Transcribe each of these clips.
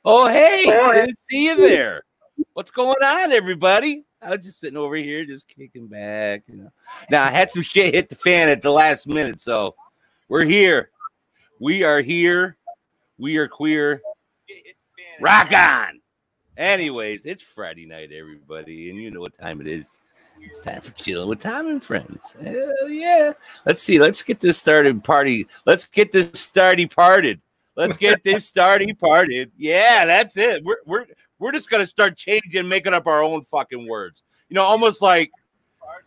Oh, hey, good to see you there. What's going on, everybody? I was just sitting over here, just kicking back. You know. Now, I had some shit hit the fan at the last minute, so we're here. We are here. We are queer. Rock on. Anyways, it's Friday night, everybody, and you know what time it is. It's time for chilling with Tom and friends. Hell yeah. Let's see. Let's get this started party. Let's get this starty parted. Let's get this starty parted. Yeah, that's it. We're just gonna start changing, making up our own fucking words. You know, almost like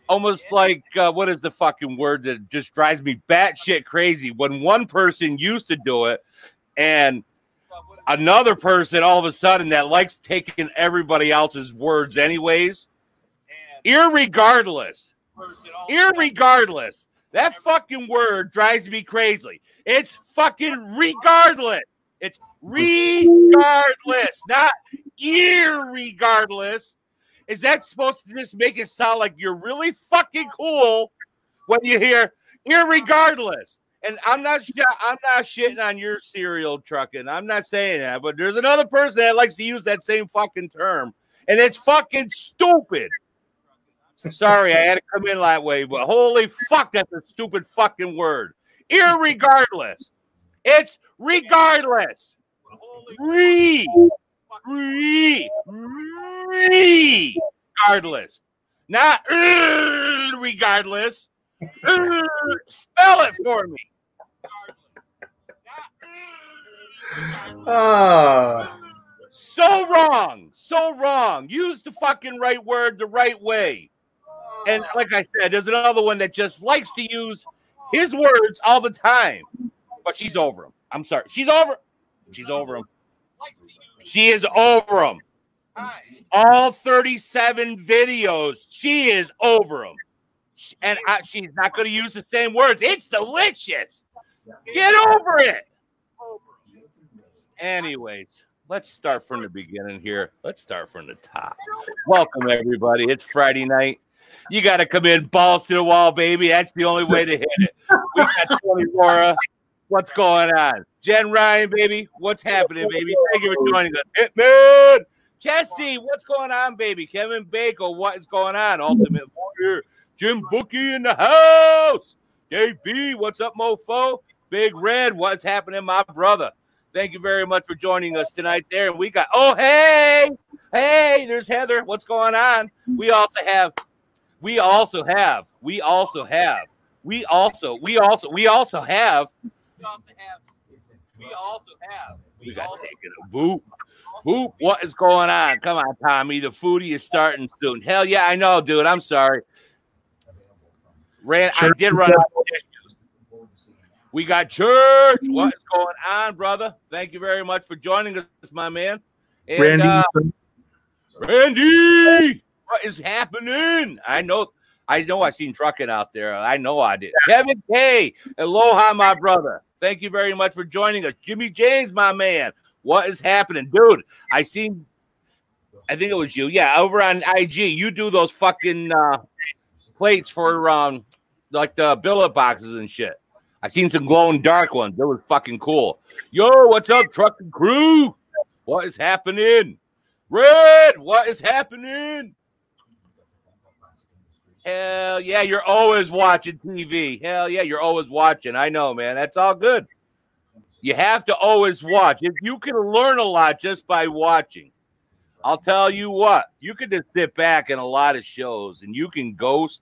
what is the fucking word that just drives me batshit crazy? When one person used to do it, and another person all of a sudden that likes taking everybody else's words anyways. Irregardless, that fucking word drives me crazy. It's fucking regardless. It's regardless, not irregardless. Is that supposed to just make it sound like you're really fucking cool when you hear irregardless? And I'm not shitting on your cereal trucking. I'm not saying that, but there's another person that likes to use that same fucking term, and it's fucking stupid. Sorry, I had to come in that way, but holy fuck, that's a stupid fucking word. Irregardless. It's regardless. Regardless. Not regardless. Spell it for me. So wrong. So wrong. Use the fucking right word the right way. And like I said, there's another one that just likes to use his words all the time. But she's over him. I'm sorry. She's over him. She is over him. All 37 videos, she is over him. And she's not going to use the same words. It's delicious. Get over it. Anyways, let's start from the beginning here. Let's start from the top. Welcome, everybody. It's Friday night. You got to come in balls to the wall, baby. That's the only way to hit it. We got Tony Laura. What's going on? Jen Ryan, baby. What's happening, baby? Thank you for joining us. Hitman. Jesse, what's going on, baby? Kevin Baker, what is going on? Ultimate Warrior. Jim Bookie in the house. Dave B, what's up, mofo? Big Red, what's happening, my brother? Thank you very much for joining us tonight there. And we got, oh, hey, there's Heather. What's going on? We also have. We got taking a boop. Boop, what is going on? Come on, Tommy. The foodie is starting soon. Hell yeah, I know, dude. I'm sorry. I did run out of tissues. We got church. What is going on, brother? Thank you very much for joining us, my man. And Randy, what is happening? I know I seen trucking out there. I know I did. Kevin K. Aloha, my brother. Thank you very much for joining us. Jimmy James, my man. What is happening? Dude, I think it was you. Yeah, over on IG. You do those fucking plates for like the billet boxes and shit. I seen some glowing dark ones. They were fucking cool. Yo, what's up, trucking crew? What is happening? Red, what is happening? Hell yeah, you're always watching TV. Hell yeah, you're always watching. I know, man. That's all good. You have to always watch. You can learn a lot just by watching. I'll tell you what. You can just sit back in a lot of shows, and you can ghost,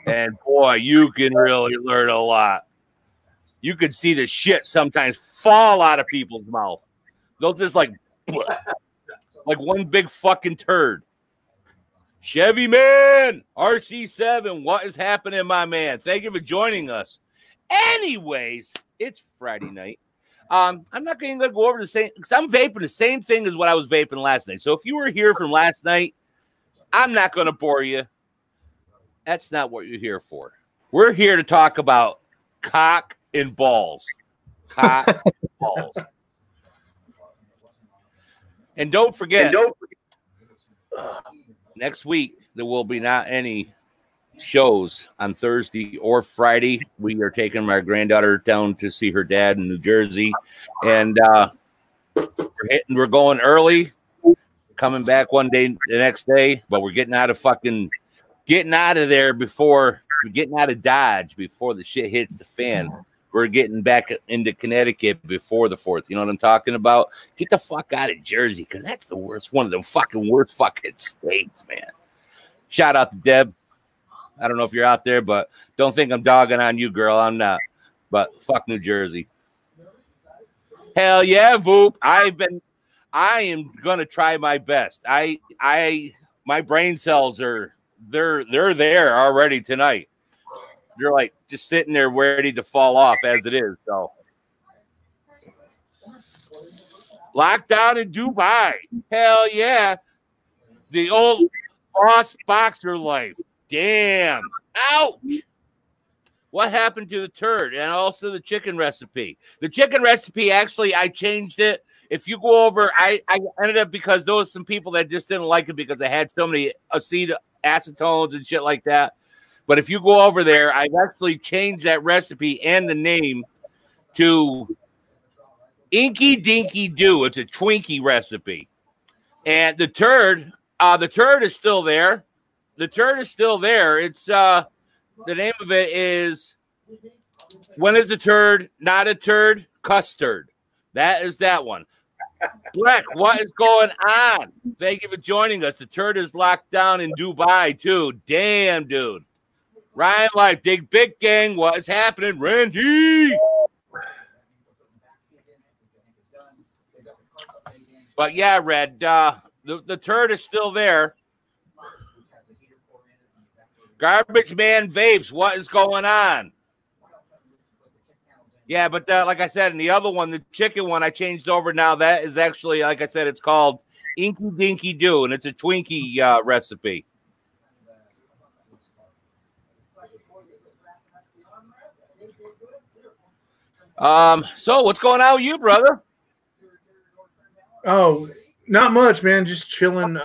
and boy, you can really learn a lot. You can see the shit sometimes fall out of people's mouth. They'll just like one big fucking turd. Chevy Man, RC7, what is happening, my man? Thank you for joining us. Anyways, it's Friday night. I'm not going to go over the same, because I'm vaping the same thing as what I was vaping last night. So if you were here from last night, I'm not going to bore you. That's not what you're here for. We're here to talk about cock and balls. Cock and balls. And don't forget, next week, there will be not any shows on Thursday or Friday. We are taking my granddaughter down to see her dad in New Jersey. And We're going early, coming back one day the next day, but we're getting out of there before we're getting out of Dodge before the shit hits the fan. We're getting back into Connecticut before the 4th. You know what I'm talking about? Get the fuck out of Jersey, because that's the worst, one of the fucking worst fucking states, man. Shout out to Deb. I don't know if you're out there, but don't think I'm dogging on you, girl. I'm not. But fuck New Jersey. Hell yeah, Voop. I am gonna try my best. My brain cells they're there already tonight. They're like just sitting there ready to fall off as it is. So lockdown in Dubai. Hell yeah. The old boss boxer life. Damn. Ouch. What happened to the turd? And also the chicken recipe. The chicken recipe, actually, I changed it. If you go over, I ended up, because there was some people that just didn't like it because I had so many acetones and shit like that. But if you go over there, I've actually changed that recipe and the name to Inky Dinky Doo. It's a Twinkie recipe. And the turd is still there. The turd is still there. It's the name of it is When is a Turd Not a Turd? Custard. That is that one. Black, what is going on? Thank you for joining us. The turd is locked down in Dubai, too. Damn, dude. Ryan Life, Dig Big Gang, what is happening? Randy! But yeah, Red, the turd is still there. Garbage Man Vapes, what is going on? Yeah, but like I said, in the other one, the chicken one, I changed over now. That is actually, like I said, it's called Inky Dinky Doo, and it's a Twinkie recipe. So what's going on with you, brother? Oh, not much, man. Just chilling.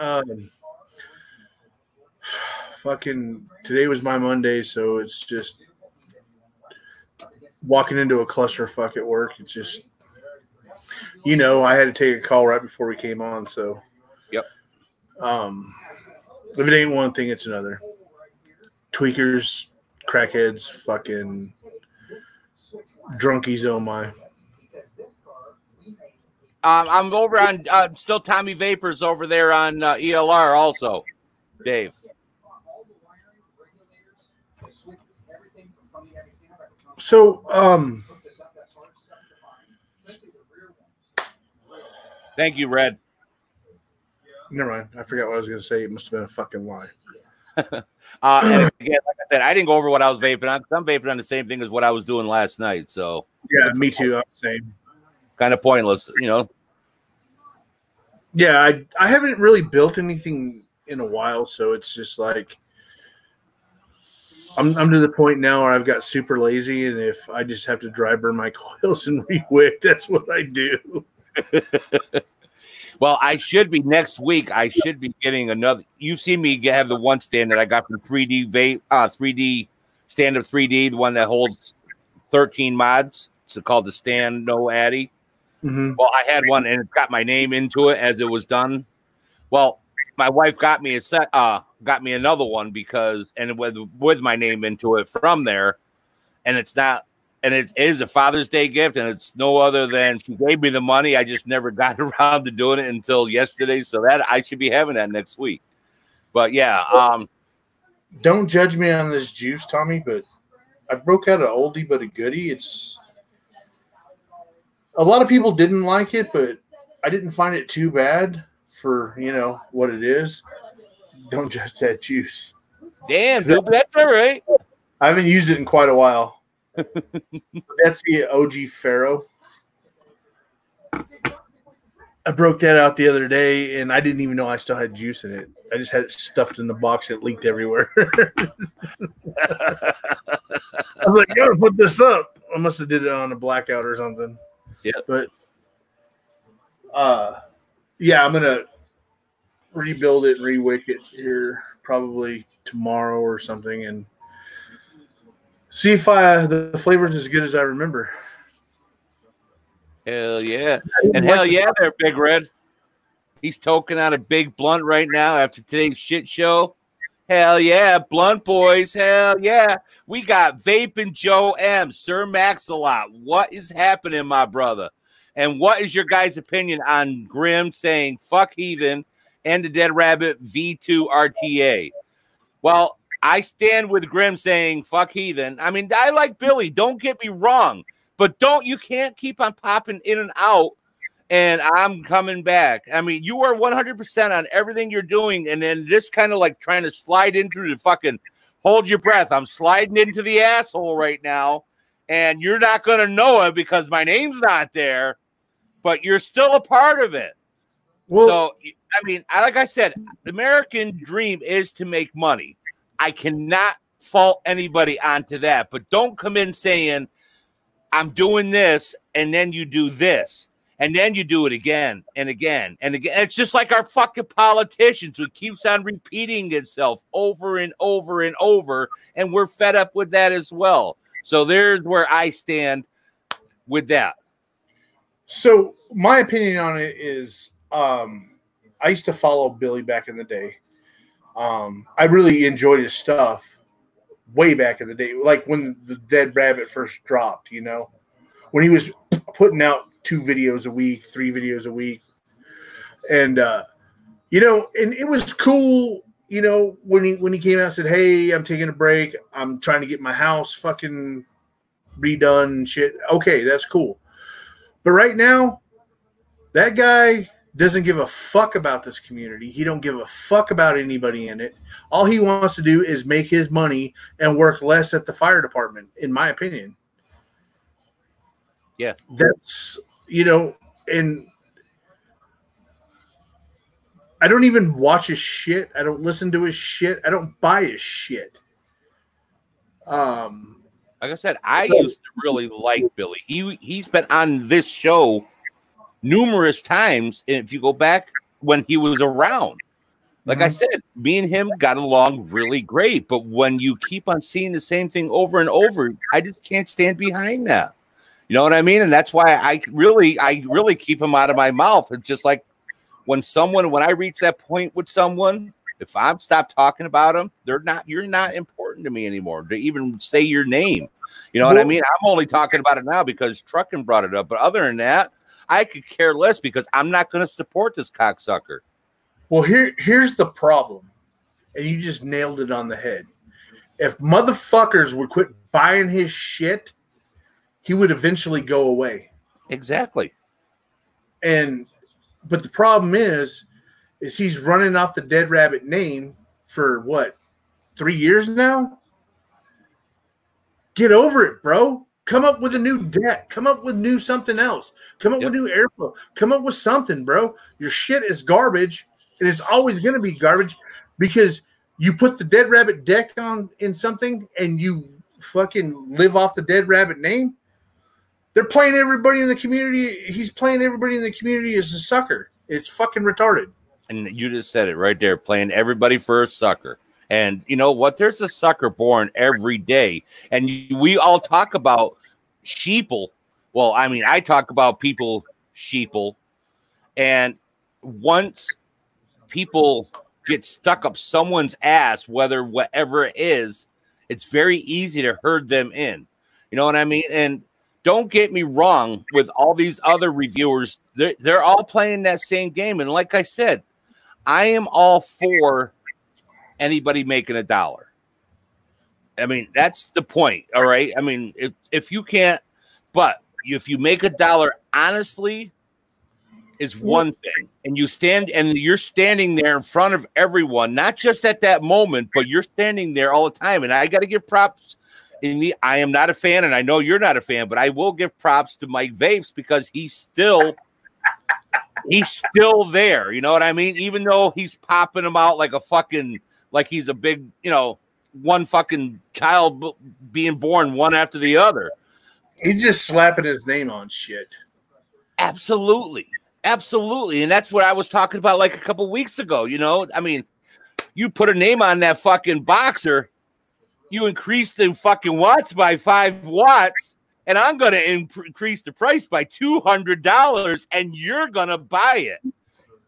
Fucking today was my Monday, so it's just walking into a clusterfuck at work. It's just, you know, I had to take a call right before we came on, so yep. If it ain't one thing, it's another. Tweakers, crackheads, fucking drunkies, oh my. I'm over on still Tommy Vapors over there on ELR also, Dave. So, thank you, Red. Never mind. I forgot what I was going to say. It must have been a fucking lie. And again, like I said, I didn't go over what I was vaping on. I'm vaping on the same thing as what I was doing last night. So yeah, me too. I'm the same. Kind of pointless, you know. Yeah, I haven't really built anything in a while, so it's just like I'm to the point now where I've got super lazy, and if I just have to dry burn my coils and re-wick, that's what I do. Well, I should be next week. I should be getting another. You've seen me have the one stand that I got from 3D Vape, 3D Stand Up 3D, the one that holds 13 mods. It's called the Stand No Addy. Mm-hmm. Well, I had one, and it's got my name into it as it was done. Well, my wife got me another one because, and with my name into it from there, and it's not. And it is a Father's Day gift, and it's no other than she gave me the money. I just never got around to doing it until yesterday, so that I should be having that next week. But yeah, don't judge me on this juice, Tommy. But I broke out an oldie but a goodie. It's a lot of people didn't like it, but I didn't find it too bad for what it is. Don't judge that juice. Damn, dude, that's all right. I haven't used it in quite a while. That's the OG Pharaoh. I broke that out the other day, and I didn't even know I still had juice in it. I just had it stuffed in the box, and it leaked everywhere. I was like, "Gotta put this up." I must have did it on a blackout or something. Yeah, but yeah, I'm gonna rebuild it and re-wick it here probably tomorrow or something, and see if the flavor's as good as I remember. Hell yeah. And hell yeah, there, Big Red. He's toking out a big blunt right now after today's shit show. Hell yeah, blunt boys. Hell yeah. We got Vaping Joe M, Sir Max-a-Lot. What is happening, my brother? And what is your guys' opinion on Grim saying fuck heathen and the Dead Rabbit V2 RTA? Well, I stand with Grim saying fuck heathen. I mean, I like Billy. Don't get me wrong. But you can't keep on popping in and out, and I'm coming back. I mean, you are 100% on everything you're doing, and then this kind of like trying to slide into the fucking, hold your breath. I'm sliding into the asshole right now, and you're not going to know it because my name's not there, but you're still a part of it. Well, so, I mean, like I said, the American dream is to make money. I cannot fault anybody onto that, but don't come in saying, I'm doing this, and then you do this, and then you do it again and again and again. It's just like our fucking politicians who keeps on repeating itself over and over and over, and we're fed up with that as well. So there's where I stand with that. So my opinion on it is I used to follow Billy back in the day. I really enjoyed his stuff. Way back in the day, like when the Dead Rabbit first dropped, you know, when he was putting out 2 videos a week, 3 videos a week. And, you know, and it was cool, you know, when he came out and said, hey, I'm taking a break. I'm trying to get my house fucking redone and shit. Okay, that's cool. But right now, that guy doesn't give a fuck about this community. He don't give a fuck about anybody in it. All he wants to do is make his money and work less at the fire department, in my opinion. Yeah. That's, you know, and I don't even watch his shit. I don't listen to his shit. I don't buy his shit. Like I said, I used to really like Billy. He's been on this show numerous times, and if you go back when he was around, like I said, me and him got along really great. But when you keep on seeing the same thing over and over, I just can't stand behind that. You know what I mean? And that's why I really keep him out of my mouth. It's just like when I reach that point with someone, if I'm stopped talking about them, you're not important to me anymore to even say your name. You know what I mean? I'm only talking about it now because Truckin brought it up. But other than that, I could care less because I'm not going to support this cocksucker. Well, here's the problem, and you just nailed it on the head. If motherfuckers would quit buying his shit, he would eventually go away. Exactly. But the problem is he's running off the Dead Rabbit name for what, 3 years now? Get over it, bro. Come up with a new deck. Come up with new something else. Come up with new airflow. Come up with something, bro. Your shit is garbage, and it's always going to be garbage because you put the Dead Rabbit deck on in something and you fucking live off the Dead Rabbit name. They're playing everybody in the community. He's playing everybody in the community as a sucker. It's fucking retarded. And you just said it right there, playing everybody for a sucker. And you know what? There's a sucker born every day. And we all talk about sheeple. Well, I mean, I talk about people sheeple. And once people get stuck up someone's ass, whatever it is, it's very easy to herd them in. You know what I mean? And don't get me wrong, with all these other reviewers, they're all playing that same game. And like I said, I am all for anybody making $1. I mean, that's the point. All right. I mean, if you can't, but if you make $1 honestly is one thing, and you're standing there in front of everyone, not just at that moment, but you're standing there all the time. And I got to give props. I am not a fan, and I know you're not a fan, but I will give props to Mike Vapes because he's still there. You know what I mean? Even though he's popping them out like he's a big, one fucking child being born one after the other. He's just slapping his name on shit. Absolutely. Absolutely. And that's what I was talking about like a couple weeks ago. I mean, you put a name on that fucking boxer, you increase the fucking watts by 5 watts, and I'm going to increase the price by $200, and you're going to buy it.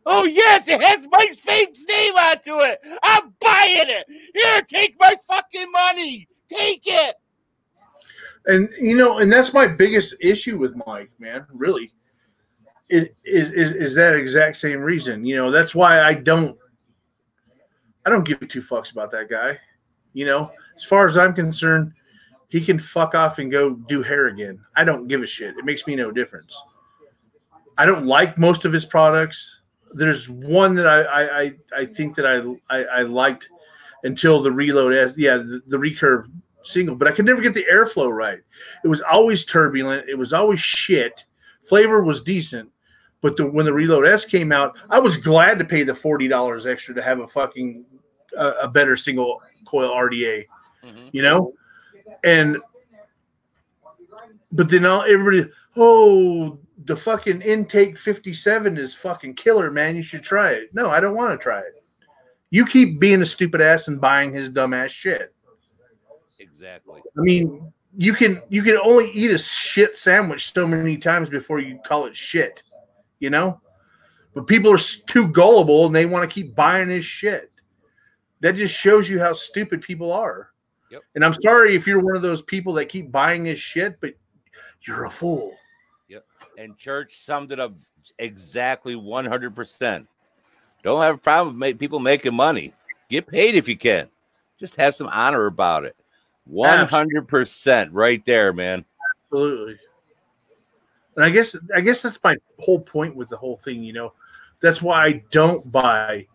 Oh, yes, it has my fake's name onto it. I'm buying it. Here, take my fucking money. Take it. And, you know, and that's my biggest issue with Mike, man, really. It is that exact same reason. You know, that's why I don't give two fucks about that guy. You know, as far as I'm concerned, he can fuck off and go do hair again. I don't give a shit. It makes me no difference. I don't like most of his products. There's one that I think that I liked until the Reload, the Recurve single, but I could never get the airflow right. It was always turbulent. It was always shit. Flavor was decent, but when the Reload S came out, I was glad to pay the $40 extra to have a fucking a better single coil RDA, you know. But then everybody, oh, the fucking Intake 57 is fucking killer, man. You should try it. No, I don't want to try it. You keep being a stupid ass and buying his dumbass shit. Exactly. I mean, you can only eat a shit sandwich so many times before you call it shit, you know? But people are too gullible and they want to keep buying his shit. That just shows you how stupid people are. Yep. And I'm sorry if you're one of those people that keep buying his shit, but you're a fool. Yep. And Church summed it up exactly 100%. Don't have a problem with people making money. Get paid if you can. Just have some honor about it. 100% right there, man. Absolutely. And I guess that's my whole point with the whole thing, you know. That's why I don't buy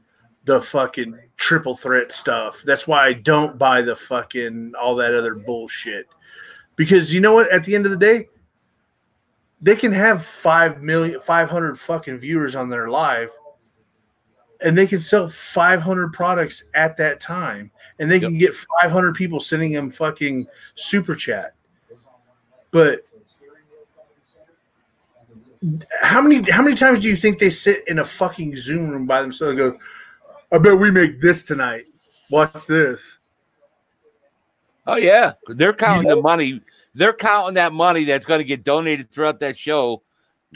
the fucking triple threat stuff. That's why I don't buy the fucking all that other bullshit. Because you know what? At the end of the day, they can have 500 fucking viewers on their live, and they can sell 500 products at that time, and they can get 500 people sending them fucking super chat. But how many times do you think they sit in a fucking Zoom room by themselves and go, I bet we make this tonight. Watch this. Oh, yeah. They're counting the money. They're counting that money that's going to get donated throughout that show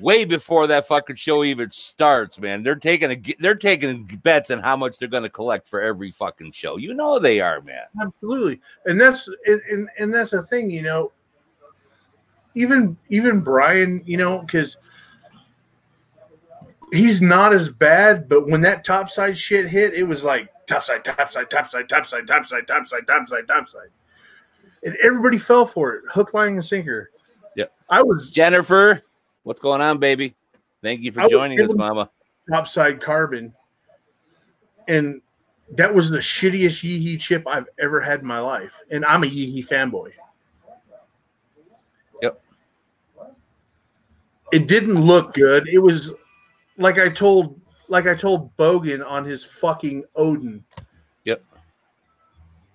way before that fucking show even starts, man. They're taking bets on how much they're going to collect for every fucking show. You know they are, man. Absolutely. And that's the thing, you know. Even Brian, you know, because he's not as bad, but when that topside shit hit, it was like topside. And everybody fell for it. Hook, line, and sinker. Yep. Jennifer, what's going on, baby? Thank you for joining us, Mama. Topside carbon. And that was the shittiest Yeehee chip I've ever had in my life. And I'm a Yeehee fanboy. Yep. It didn't look good. It was like I told Bogan on his fucking Odin. Yep.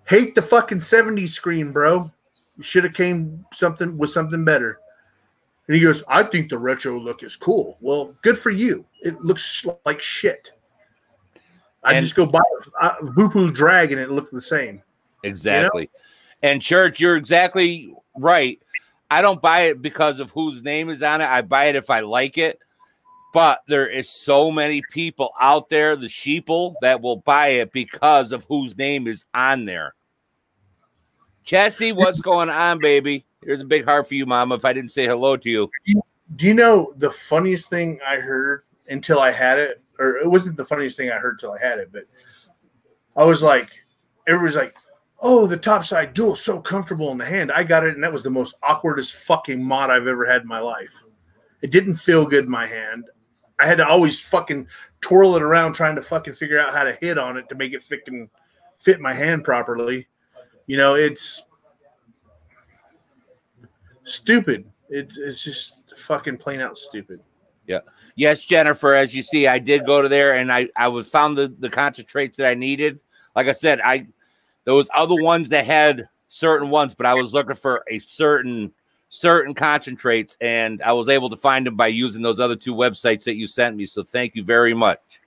Hate the fucking 70s screen, bro. You should have came with something better. And he goes, I think the retro look is cool. Well, good for you. It looks like shit. I just go buy a Boo-Poo Drag and it looked the same. Exactly. You know? And Church, you're exactly right. I don't buy it because of whose name is on it. I buy it if I like it. But there is so many people out there, the sheeple, that will buy it because of whose name is on there. Chessie, what's going on, baby? Here's a big heart for you, Mama, if I didn't say hello to you. Do you know the funniest thing I heard until I had it? Or it wasn't the funniest thing I heard until I had it, but I was like, everybody's like, oh, the topside dual, so comfortable in the hand. I got it, and that was the most awkwardest fucking mod I've ever had in my life. It didn't feel good in my hand. I had to always fucking twirl it around trying to fucking figure out how to hit on it to make it fit my hand properly. You know, it's stupid. It's just fucking plain out stupid. Yeah. Yes, Jennifer, as you see, I did go to there and I found the concentrates that I needed. Like I said, there was other ones that had certain ones, but I was looking for a certain concentrates, and I was able to find them by using those other two websites that you sent me. So thank you very much.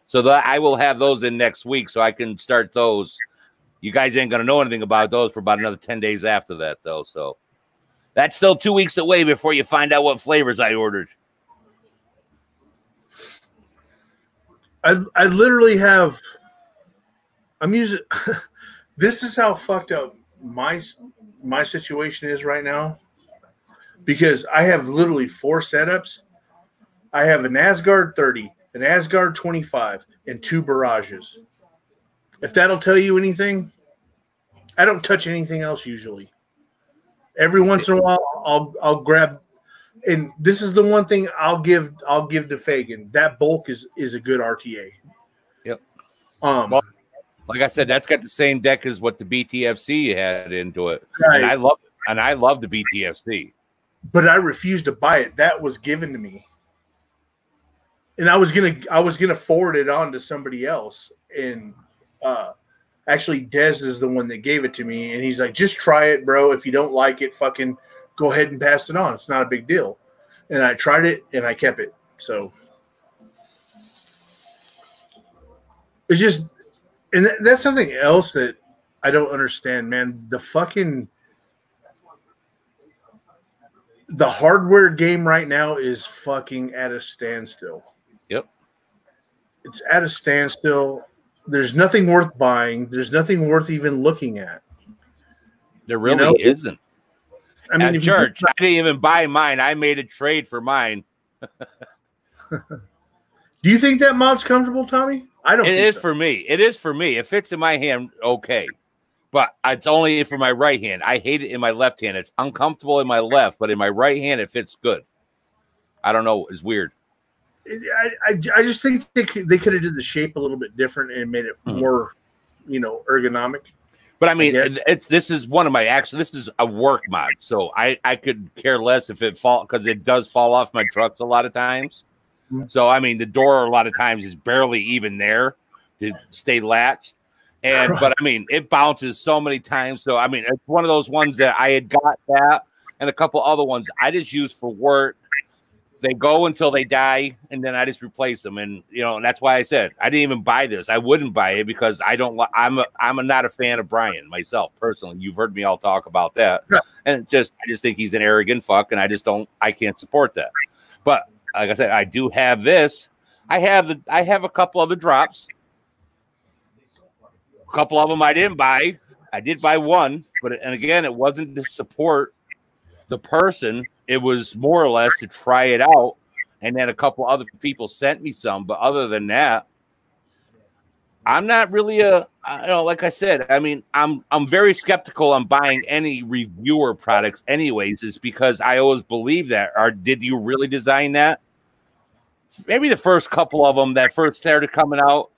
So that I will have those in next week so I can start those. You guys ain't going to know anything about those for about another 10 days after that, though. So That's still 2 weeks away before you find out what flavors I ordered. I literally have. I'm using. This is how fucked up my situation is right now, because I have literally 4 setups. I have an Asgard 30, an Asgard 25, and 2 barrages. If that'll tell you anything, I don't touch anything else usually. Every once in a while, I'll grab, and this is the one thing I'll give to Fagan. That bulk is a good RTA. Yep. Well, like I said, that's got the same deck as what the BTFC had into it, right. And I love the BTFC. But I refused to buy it. That was given to me, and I was gonna forward it on to somebody else. And actually, Dez is the one that gave it to me, and he's like, "Just try it, bro. If you don't like it, fucking go ahead and pass it on. It's not a big deal." And I tried it, and I kept it. So it's just, and that's something else that I don't understand, man. The hardware game right now is fucking at a standstill. Yep. It's at a standstill. There's nothing worth buying. There's nothing worth even looking at. There really isn't. I mean, at church, I didn't even buy mine. I made a trade for mine. Do you think that mod's comfortable, Tommy? I don't. It is for me. It is for me. It fits in my hand, okay, but it's only for my right hand. I hate it in my left hand. It's uncomfortable in my left, but in my right hand, it fits good. I don't know. It's weird. I just think they could have did the shape a little bit different and made it more, ergonomic. But I mean, this is one of my this is a work mod, so I could care less if it fall, because it does fall off my trucks a lot of times. So I mean, the door a lot of times is barely even there to stay latched, but I mean, it bounces so many times. So I mean, it's one of those ones that I had got that, and a couple other ones I just use for work. They go until they die, and then I just replace them. And and that's why I said I didn't even buy this. I wouldn't buy it because I don't. I'm not a fan of Brian myself personally. You've heard me all talk about that, and I just think he's an arrogant fuck, and I can't support that. But like I said, I do have this. I have a couple other drops. A couple of them I didn't buy. I did buy one, and again, it wasn't to support the person. It was more or less to try it out, and then a couple other people sent me some. But other than that, I'm not really like I said, I mean, I'm very skeptical on buying any reviewer products anyways, is because I always believe that. Or did you really design that? Maybe the first couple of them that first started coming out,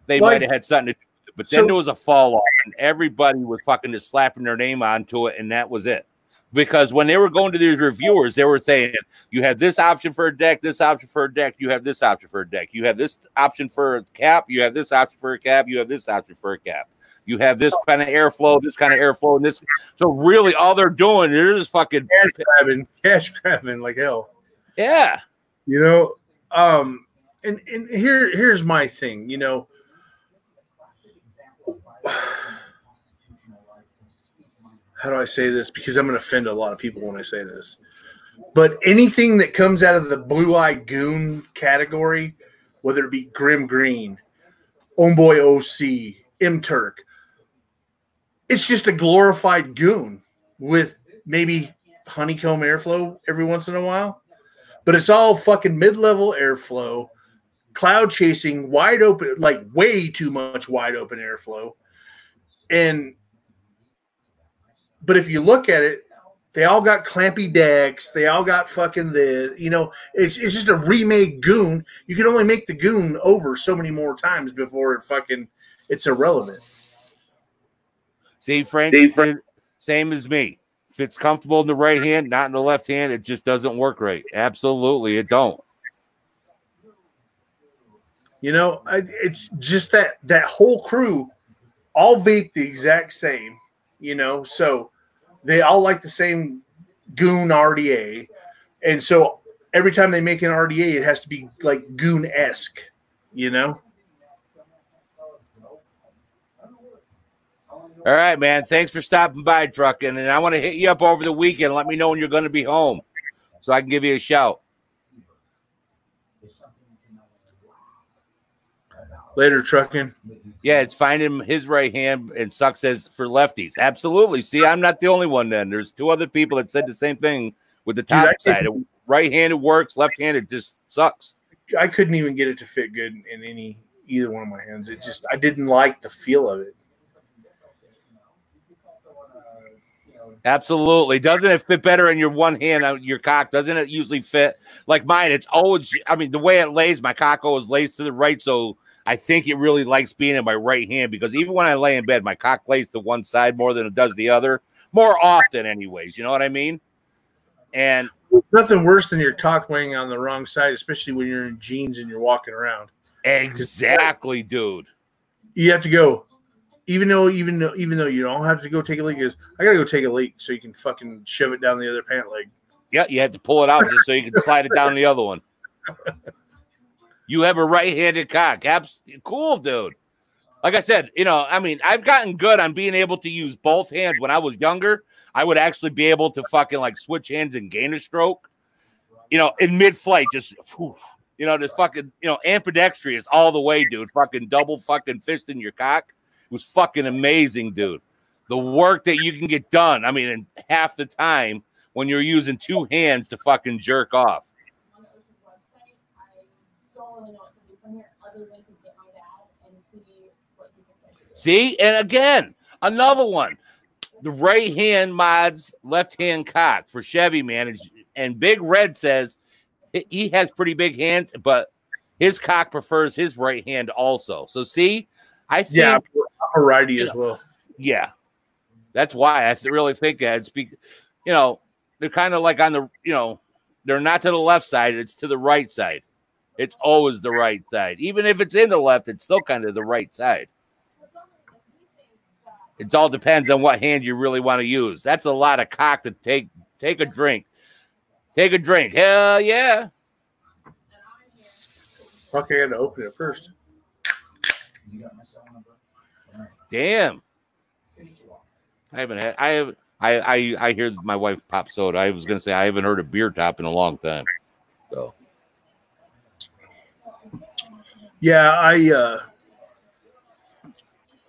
they might have had something to do with it. But then there was a fall off, and everybody was fucking just slapping their name onto it, and that was it. Because when they were going to these reviewers, they were saying, you have this option for a deck, this option for a deck, you have this option for a deck, you have this option for a cap, you have this option for a cap, you have this option for a cap, you have this kind of airflow, this kind of airflow, and this. So really all they're doing, they're just fucking cash grabbing like hell. Yeah. And here's my thing, how do I say this? Because I'm going to offend a lot of people when I say this. But anything that comes out of the blue-eyed goon category, whether it be Grim Green, Homeboy OC, M-Turk, it's just a glorified goon with maybe honeycomb airflow every once in a while. But it's all fucking mid-level airflow, cloud chasing, wide open, like way too much wide open airflow. But if you look at it, they all got clampy decks. They all got fucking it's just a remade goon. You can only make the goon over so many more times before it's irrelevant. See, Frank, same as me. If it's comfortable in the right hand, not in the left hand, it just doesn't work right. Absolutely, it don't. It's just that whole crew all vape the exact same, so they all like the same goon RDA. And so every time they make an RDA, it has to be like goon-esque, All right, man. Thanks for stopping by, Truckin'. And I want to hit you up over the weekend. Let me know when you're going to be home so I can give you a shout. Later, Truckin'. Yeah, it's finding his right hand and sucks as for lefties. Absolutely. See, I'm not the only one then. There's 2 other people that said the same thing with the top side. Right-handed works, left-handed just sucks. I couldn't even get it to fit good in either one of my hands. It just, I didn't like the feel of it. Absolutely. Doesn't it fit better in your one hand, your cock? Doesn't it usually fit? Like mine, it's always, I mean, the way it lays, my cock always lays to the right, so I think it really likes being in my right hand because even when I lay in bed, my cock lays to one side more than it does the other. More often anyways, you know what I mean? And nothing worse than your cock laying on the wrong side, especially when you're in jeans and you're walking around. Exactly, dude. You have to go, even though you don't have to go take a leak. I gotta go take a leak so you can fucking shove it down the other pant leg. Yeah, you have to pull it out just so you can slide it down the other one. You have a right-handed cock. Cool, dude. Like I said, I mean, I've gotten good on being able to use both hands. When I was younger, I would actually be able to fucking like switch hands and gain a stroke, in mid-flight, just, just fucking, ambidextrous all the way, dude. Fucking double fucking fist in your cock. It was fucking amazing, dude. The work that you can get done, I mean, in half the time when you're using 2 hands to fucking jerk off. See, and again, another one. The right hand mods left hand cock for Chevy, man. And Big Red says he has pretty big hands, but his cock prefers his right hand also. So see, I think I'm a righty as well. Yeah, that's why I really think that it's they're kind of like on the they're not to the left side; it's to the right side. It's always the right side, even if it's in the left. It's still kind of the right side. It all depends on what hand you really want to use. That's a lot of cock to take. Take a drink. Take a drink. Hell yeah. Fuck, I got to open it first. Damn. I hear my wife pop soda. I was going to say I haven't heard a beer top in a long time. So. Yeah, I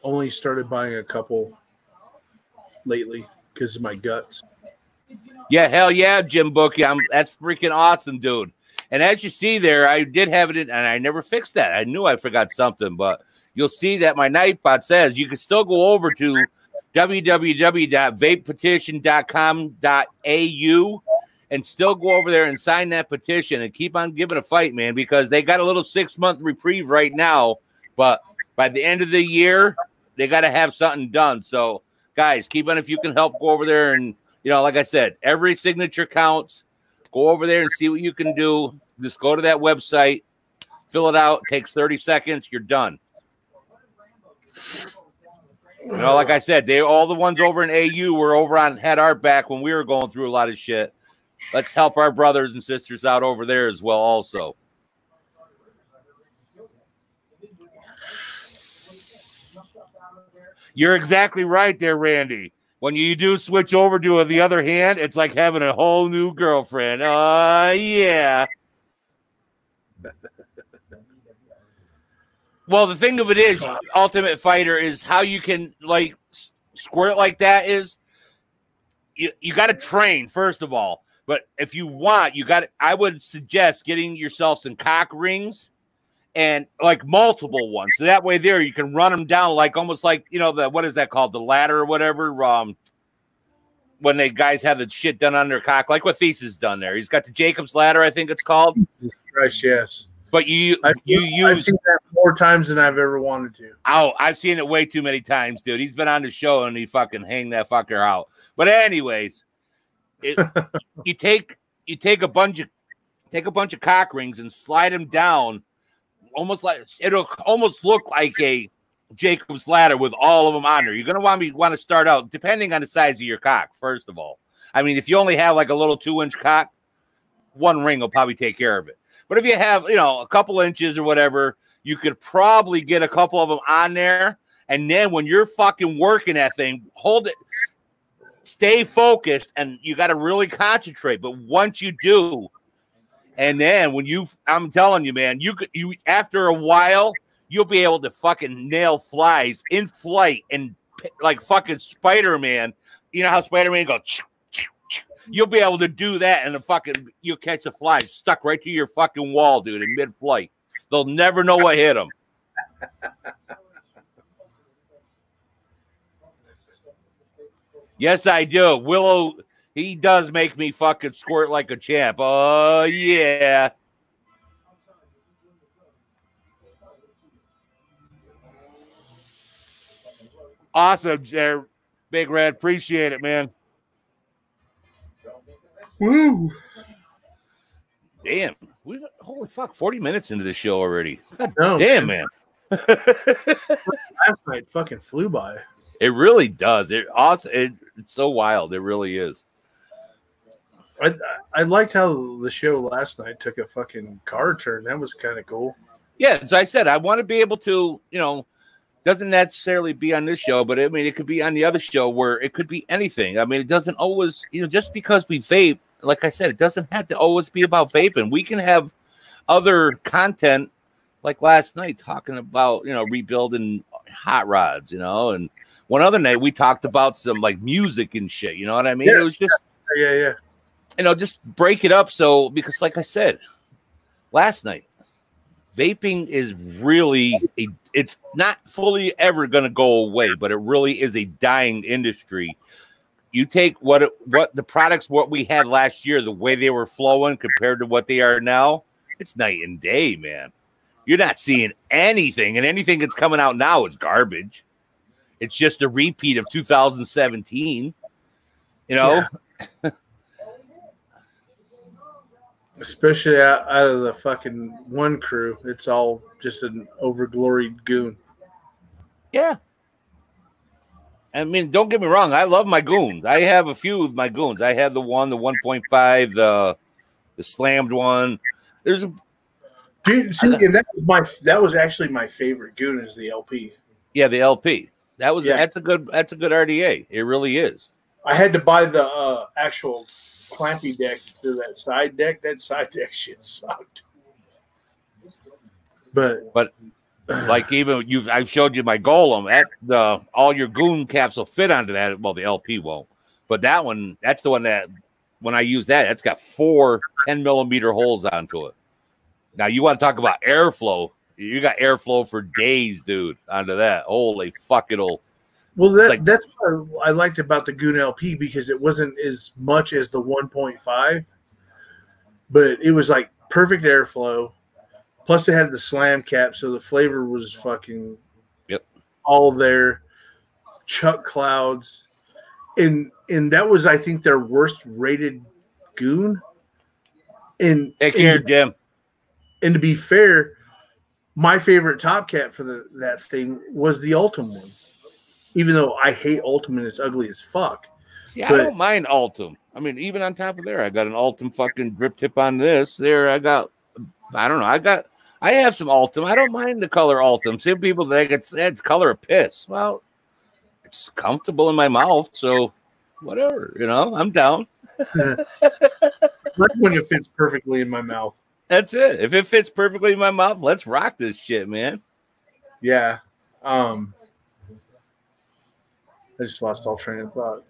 only started buying a couple lately because of my guts. Yeah, hell yeah, Jim Bookie. That's freaking awesome, dude. And as you see there, I did have it in, and I never fixed that. I knew I forgot something, but you'll see that my Nightbot says you can still go over to www.vapepetition.com.au and still go over there and sign that petition and keep on giving a fight, man, because they got a little 6-month reprieve right now, but by the end of the year, they got to have something done. So, guys, keep on if you can help go over there. And, like I said, every signature counts. Go over there and see what you can do. Just go to that website, fill it out. It takes 30 seconds. You're done. Like I said, all the ones over in AU were over on Head Art back when we were going through a lot of shit. Let's help our brothers and sisters out over there as well also. You're exactly right there, Randy. When you do switch over to the other hand, it's like having a whole new girlfriend. Yeah. Well, the thing of it is, Ultimate Fighter, is how you can like squirt like that is you got to train first of all. But if you want, I would suggest getting yourself some cock rings and like multiple ones. So that way there you can run them down like almost like, what is that called? The ladder or whatever. When they guys have the shit done on their cock, like what Thies has done there. He's got the Jacob's ladder, I think it's called. Right, yes. But I've seen that more times than I've ever wanted to. Oh, I've seen it way too many times, dude. He's been on the show and he fucking hang that fucker out. But anyways, you take a bunch of cock rings and slide them down, almost like it'll almost look like a Jacob's ladder with all of them on there. You're gonna want to start out depending on the size of your cock. First of all, I mean, if you only have like a little 2-inch cock, one ring will probably take care of it. But if you have, a couple inches or whatever, you could probably get a couple of them on there And then when you're fucking working that thing, hold it, stay focused, and you got to really concentrate. But once you do, and then when I'm telling you, man, you after a while, you'll be able to fucking nail flies in flight and like fucking Spider-Man. You know how Spider-Man goes, you'll be able to do that, and you'll catch the flies stuck right to your fucking wall, dude, in mid-flight. They'll never know what hit them. Yes, I do. Willow, he does make me fucking squirt like a champ. Oh, yeah. Awesome, Jared. Big Red. Appreciate it, man. Woo. Damn. Holy fuck, 40 minutes into the show already. God No, damn, man. Last night fucking flew by. It really does. It's so wild. It really is. I liked how the show last night took a fucking car turn. That was kind of cool. Yeah, as I said, I want to be able to, doesn't necessarily be on this show, but I mean, it could be on the other show where it could be anything. I mean, it doesn't always, just because we vape, like I said, it doesn't have to always be about vaping. We can have other content, like last night, talking about, rebuilding hot rods, and one other night we talked about some like music and shit. You know what I mean? Yeah. It was just, yeah. Just break it up. So, because like I said, last night, vaping is really it's not fully ever going to go away, but it really is a dying industry. You take what the products, what we had last year, the way they were flowing compared to what they are now, it's night and day, man. You're not seeing anything, and anything that's coming out now is garbage. It's just a repeat of 2017, Yeah. Especially out of the fucking one crew. It's all just an overgloried goon. Yeah. I mean, don't get me wrong. I love my goons. I have a few of my goons. I have the 1.5, the slammed one. There's a and that was actually my favorite goon is the LP. Yeah, the LP. That's a good RDA. It really is. I had to buy the actual clampy deck to that side deck. That side deck shit sucked. But like I've showed you my Golem. All your goon caps will fit onto that. Well, the LP won't. But that's the one that when I use that, it's got 4 10-millimeter holes onto it. Now you want to talk about airflow? You got airflow for days, dude, onto that. Holy fuck, Well, that's what I liked about the Goon LP, because it wasn't as much as the 1.5, but it was like perfect airflow. Plus, it had the slam cap, so the flavor was fucking all there. Chuck clouds, and that was, I think, their worst rated Goon. And take care, Jim. And to be fair, my favorite top cap for that thing was the Ultim one. Even though I hate Ultim and it's ugly as fuck. See, I don't mind Ultim. I mean, even on top of there, I got an Ultim fucking drip tip on this. There, I have some Ultim. I don't mind the color Ultim. Some people think it's color of piss. Well, it's comfortable in my mouth, so whatever, I'm down. Like when it fits perfectly in my mouth. That's it. If it fits perfectly in my mouth, let's rock this shit, man. Yeah. I just lost all train of thought.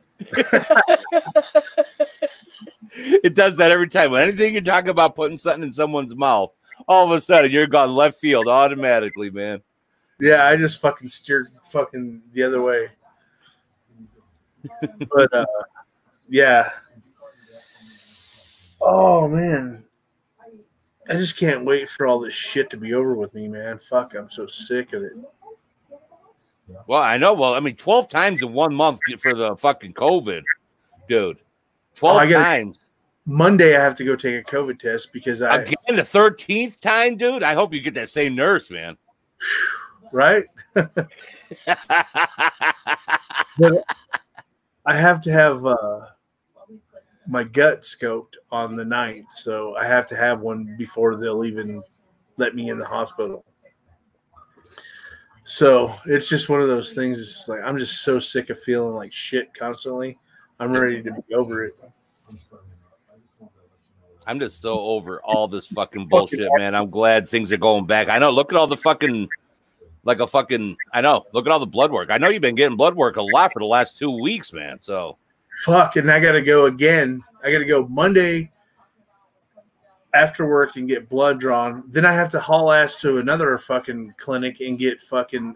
It does that every time. When anything you're talking about putting something in someone's mouth, all of a sudden you're gone left field automatically, man. Yeah, I just fucking steered fucking the other way. But yeah. Oh man. I just can't wait for all this shit to be over with me, man. Fuck, I'm so sick of it. Well, I know. Well, I mean, 12 times in 1 month for the fucking COVID, dude. 12 times. Monday, I have to go take a COVID test because again, the 13th time, dude. I hope you get that same nurse, man. Right? But I have to have my gut scoped on the 9th, so I have to have one before they'll even let me in the hospital. So it's just one of those things. It's just like I'm just so sick of feeling like shit constantly. I'm ready to be over it. I'm just so over all this fucking bullshit, man. I'm glad things are going back. I know. Look at all the fucking, I know. Look at all the blood work. I know you've been getting blood work a lot for the last 2 weeks, man. So. Fuck, and I got to go again. I got to go Monday after work and get blood drawn. Then I have to haul ass to another fucking clinic and get fucking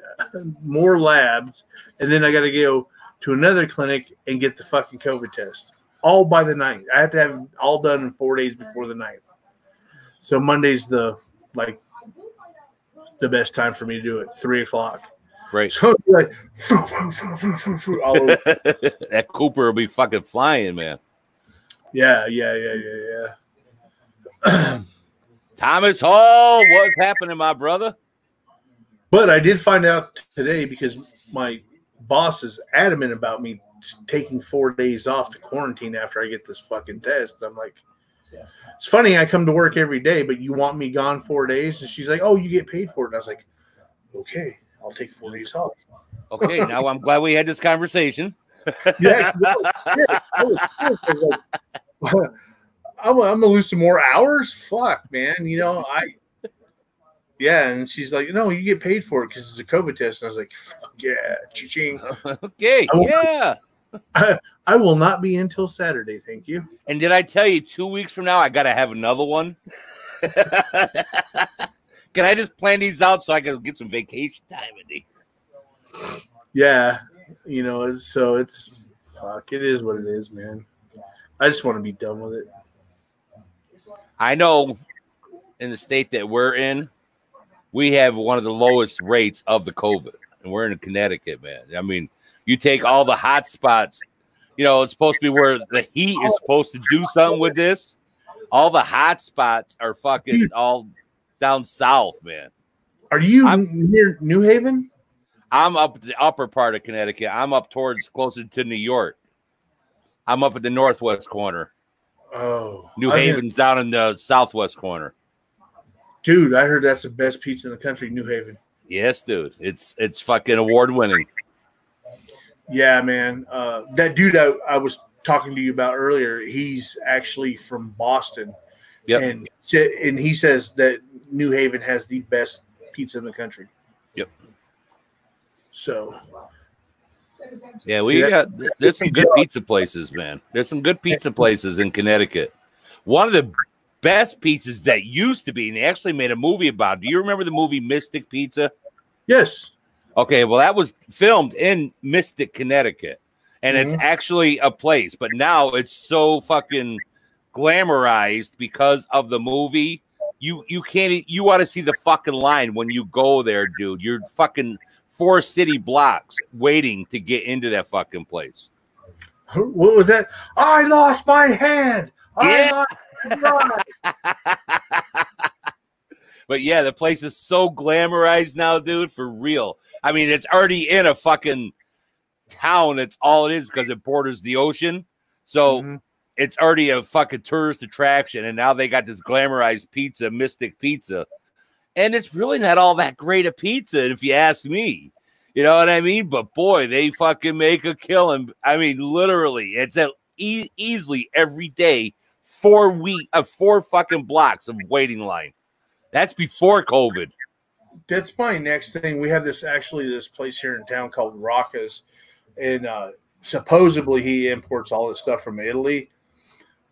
more labs. And then I got to go to another clinic and get the fucking COVID test. All by the 9th. I have to have it all done in 4 days before the 9th. So Monday's the best time for me to do it, 3 o'clock. Right. So like, all over. That Cooper will be fucking flying, man. Yeah. Thomas Hall, what's happening, my brother? But I did find out today because my boss is adamant about me taking 4 days off to quarantine after I get this fucking test. I'm like, it's funny. I come to work every day, but you want me gone 4 days? And she's like, oh, you get paid for it. And I was like, okay, I'll take 4 days off. Okay, now I'm glad we had this conversation. Yeah. I'm gonna lose some more hours. Fuck, man. Yeah, and she's like, no, you get paid for it because it's a COVID test. And I was like, fuck yeah, cha-ching. Okay, yeah. I will not be until Saturday, thank you. And did I tell you 2 weeks from now I gotta have another one? Can I just plan these out so I can get some vacation time in there? Yeah, so it's fuck. It is what it is, man. I just want to be done with it. I know in the state that we're in, we have one of the lowest rates of the COVID, and we're in Connecticut, man. I mean, you take all the hot spots, it's supposed to be where the heat is supposed to do something with this. All the hot spots are fucking all down south, man. Are you near New Haven? I'm up the upper part of Connecticut. I'm up towards closer to New York. I'm up at the northwest corner. Oh, New Haven's down in the southwest corner. Dude, I heard that's the best pizza in the country, New Haven. Yes, dude. It's fucking award winning. Yeah, man. That dude I was talking to you about earlier, he's actually from Boston. Yep. And he says that New Haven has the best pizza in the country. Yep. So yeah, there's some good pizza places, man. There's some good pizza places in Connecticut. One of the best pizzas that used to be, and they actually made a movie about. Do you remember the movie Mystic Pizza? Yes. Okay, well, that was filmed in Mystic, Connecticut, and it's actually a place. But now it's so fucking glamorized because of the movie. You can't. You want to see the fucking line when you go there, dude. You're fucking 4 city blocks waiting to get into that fucking place. What was that? I lost my hand. Yeah. But yeah, the place is so glamorized now, dude, for real. I mean, it's already in a fucking town. It's all it is because it borders the ocean. So it's already a fucking tourist attraction. And now they got this glamorized pizza, Mystic Pizza. And it's really not all that great a pizza, if you ask me. You know what I mean? But boy, they fucking make a killing. I mean, literally, it's easily every day 4 fucking blocks of waiting line. That's before COVID. That's my next thing. We have this place here in town called Rocca's, and supposedly he imports all this stuff from Italy.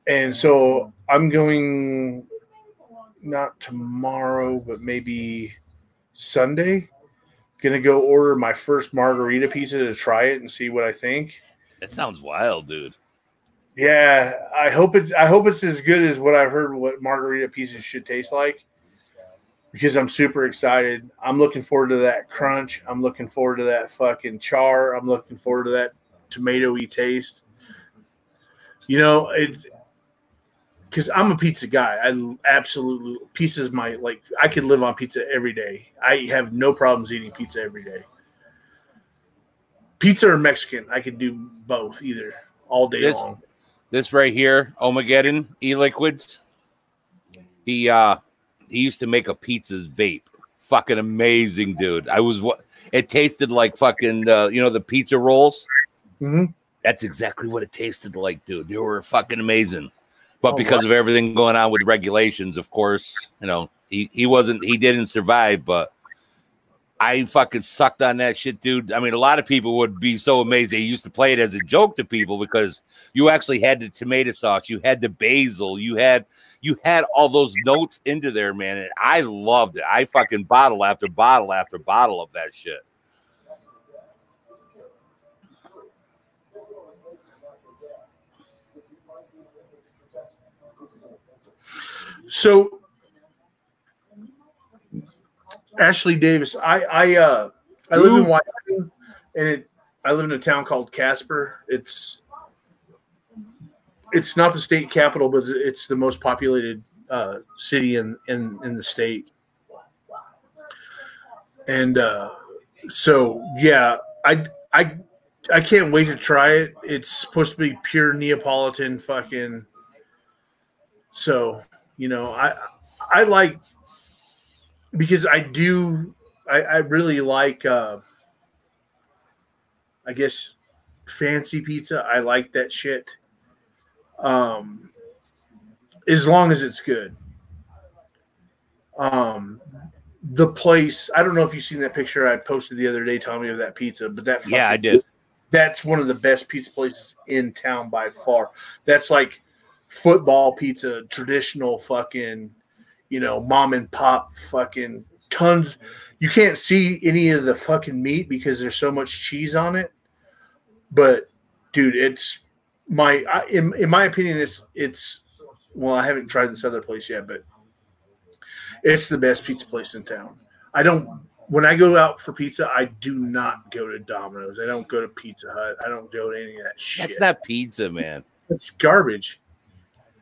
And so I'm going not tomorrow, but maybe Sunday. Gonna go order my first margarita pizza to try it and see what I think. That sounds wild, dude. Yeah, I hope it's as good as what I've heard what margarita pizzas should taste like. Because I'm super excited. I'm looking forward to that crunch. I'm looking forward to that fucking char. I'm looking forward to that tomato-y taste. Because I'm a pizza guy. Pizza's I could live on pizza every day. I have no problems eating pizza every day. Pizza or Mexican, I could do both either all day long. This right here, Omegeddon E-Liquids. He used to make a pizza vape. Fucking amazing, dude. It tasted like fucking, the pizza rolls. Mm-hmm. That's exactly what it tasted like, dude. They were fucking amazing. But because of everything going on with regulations, of course, he didn't survive, but I fucking sucked on that shit, dude. I mean, a lot of people would be so amazed. They used to play it as a joke to people because you actually had the tomato sauce, you had the basil, you had all those notes into there, man. And I loved it. I fucking bottle after bottle after bottle of that shit. So, Ashley Davis, I live in Wyoming, and I live in a town called Casper. It's not the state capital, but it's the most populated city in the state. And so, yeah, I can't wait to try it. It's supposed to be pure Neapolitan fucking. So, I like, because I really like, I guess, fancy pizza. I like that shit. As long as it's good. The place, I don't know if you've seen that picture I posted the other day, Tommy, of that pizza, but yeah, I did. That's one of the best pizza places in town by far. That's like football pizza, traditional fucking, mom and pop fucking tons. You can't see any of the fucking meat because there's so much cheese on it. But dude, it's in my opinion, it's well, I haven't tried this other place yet, but it's the best pizza place in town. When I go out for pizza, I do not go to Domino's. I don't go to Pizza Hut. I don't go to any of that shit. That's not pizza, man. It's garbage.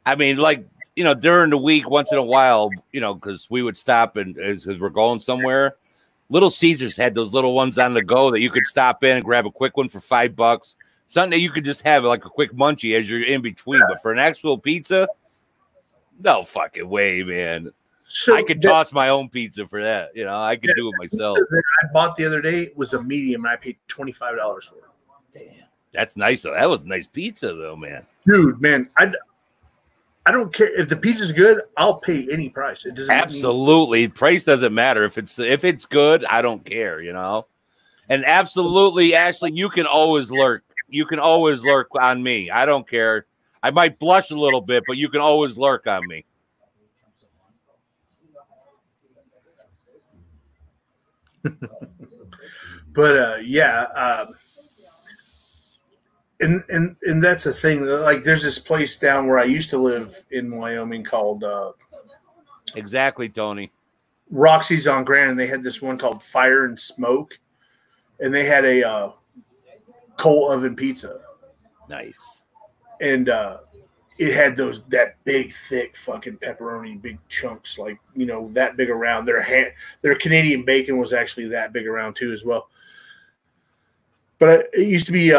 I mean, like, during the week, once in a while, because we would stop and as we're going somewhere, Little Caesars had those little ones on the go that you could stop in and grab a quick one for $5. Something that you could just have like a quick munchie as you're in between. But for an actual pizza, no fucking way, man. So I could toss my own pizza for that. I could do it myself. I bought the other day was a medium, and I paid $25 for it. Damn, that's nice though. That was a nice pizza though, man. Dude, man, I don't care if the pizza's good. I'll pay any price. It doesn't absolutely price doesn't matter if it's good. I don't care, And absolutely, Ashley, you can always lurk. You can always lurk on me. I don't care. I might blush a little bit, but you can always lurk on me. But and that's the thing. Like, there's this place down where I used to live in Wyoming called exactly, Tony. Roxy's on Grand, and they had this one called Fire and Smoke, and they had a coal oven pizza. Nice. And it had that big, thick fucking pepperoni, big chunks, like, that big around. Their Canadian bacon was actually that big around too as well. But it used to be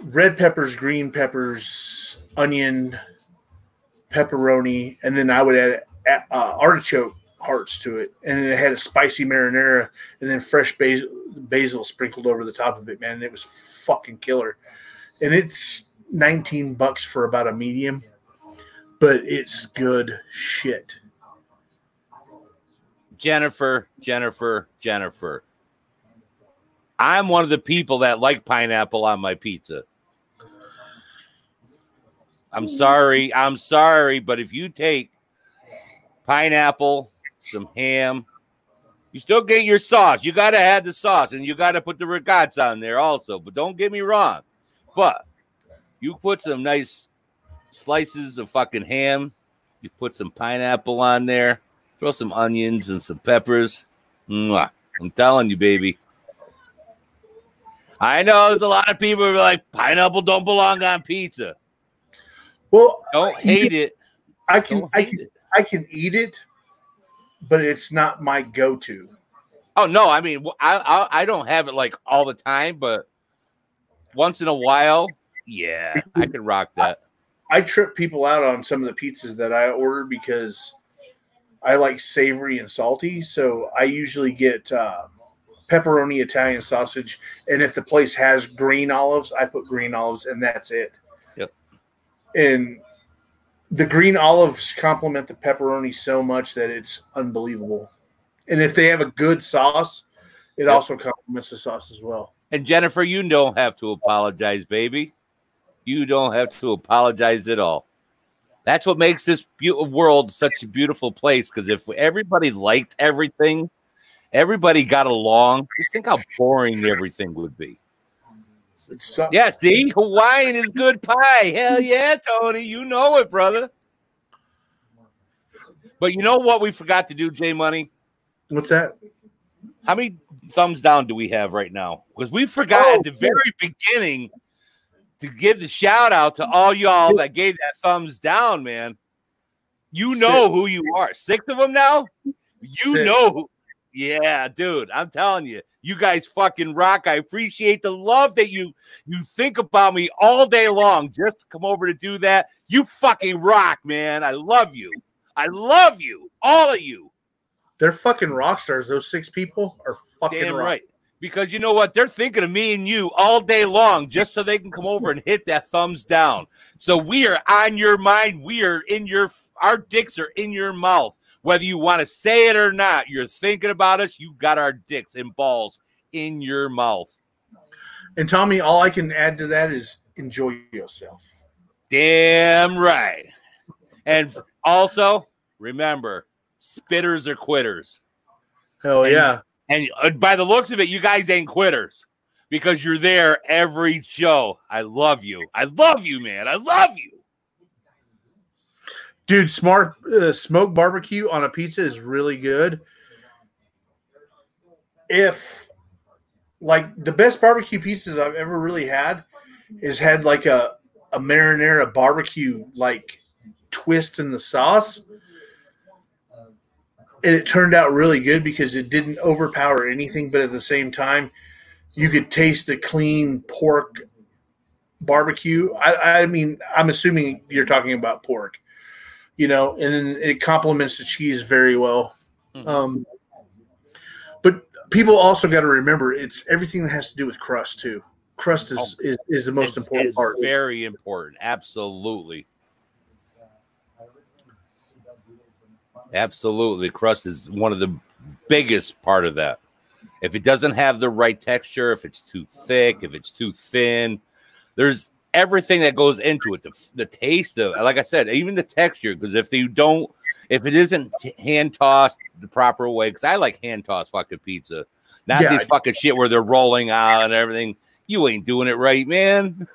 red peppers, green peppers, onion, pepperoni, and then I would add artichoke hearts to it. And then it had a spicy marinara and then fresh basil sprinkled over the top of it, man. And it was fucking killer. And it's $19 for about a medium, but it's good shit. Jennifer. I'm one of the people that like pineapple on my pizza. I'm sorry, but if you take pineapple, some ham, you still get your sauce. You got to add the sauce, and you got to put the ricotta on there also. But don't get me wrong. But you put some nice slices of fucking ham. You put some pineapple on there. Throw some onions and some peppers. Mwah. I'm telling you, baby. I know there's a lot of people who are like, pineapple don't belong on pizza. Well, don't hate it. I can eat it, but it's not my go-to. Oh no, I mean, I don't have it like all the time, but once in a while, yeah, I could rock that. I trip people out on some of the pizzas that I order because I like savory and salty. So I usually get pepperoni Italian sausage, and if the place has green olives, I put green olives, and that's it. Yep. And the green olives complement the pepperoni so much that it's unbelievable. And if they have a good sauce, it also complements the sauce as well. And Jennifer, you don't have to apologize, baby. You don't have to apologize at all. That's what makes this world such a beautiful place. Because if everybody liked everything, everybody got along, just think how boring everything would be. Yeah, see, Hawaiian is good pie. Hell yeah, Tony. You know it, brother. But you know what we forgot to do, J Money? What's that? How many thumbs down do we have right now? Because we forgot at the very beginning to give the shout out to all y'all that gave that thumbs down, man. You know who you are. 6 of them now? You know who. Yeah, dude, I'm telling you, you guys fucking rock. I appreciate the love that you think about me all day long just to come over to do that. You fucking rock, man. I love you. I love you. All of you. They're fucking rock stars. Those 6 people are fucking damn right. Because you know what? They're thinking of me and you all day long just so they can come over and hit that thumbs down. So we are on your mind. We are in our dicks are in your mouth. Whether you want to say it or not, you're thinking about us. You got our dicks and balls in your mouth. And Tommy, all I can add to that is enjoy yourself. Damn right. And also, remember, spitters are quitters. Hell yeah. And by the looks of it, you guys ain't quitters because you're there every show. I love you. I love you, man. I love you. Dude, smoked barbecue on a pizza is really good. Like the best barbecue pizzas I've ever really had is had like a marinara barbecue like twist in the sauce. And it turned out really good because it didn't overpower anything, but at the same time, you could taste the clean pork barbecue. I mean, I'm assuming you're talking about pork, you know, and then it complements the cheese very well. Mm-hmm. But people also got to remember it's everything that has to do with crust too. Crust is the most important part. Very important. Absolutely. Absolutely. Crust is one of the biggest part of that. If it doesn't have the right texture, if it's too thick, if it's too thin, there's everything that goes into it. The taste of, like I said, even the texture, because if it isn't hand tossed the proper way, because I like hand tossed fucking pizza, not these fucking shit where they're rolling out and everything. You ain't doing it right, man.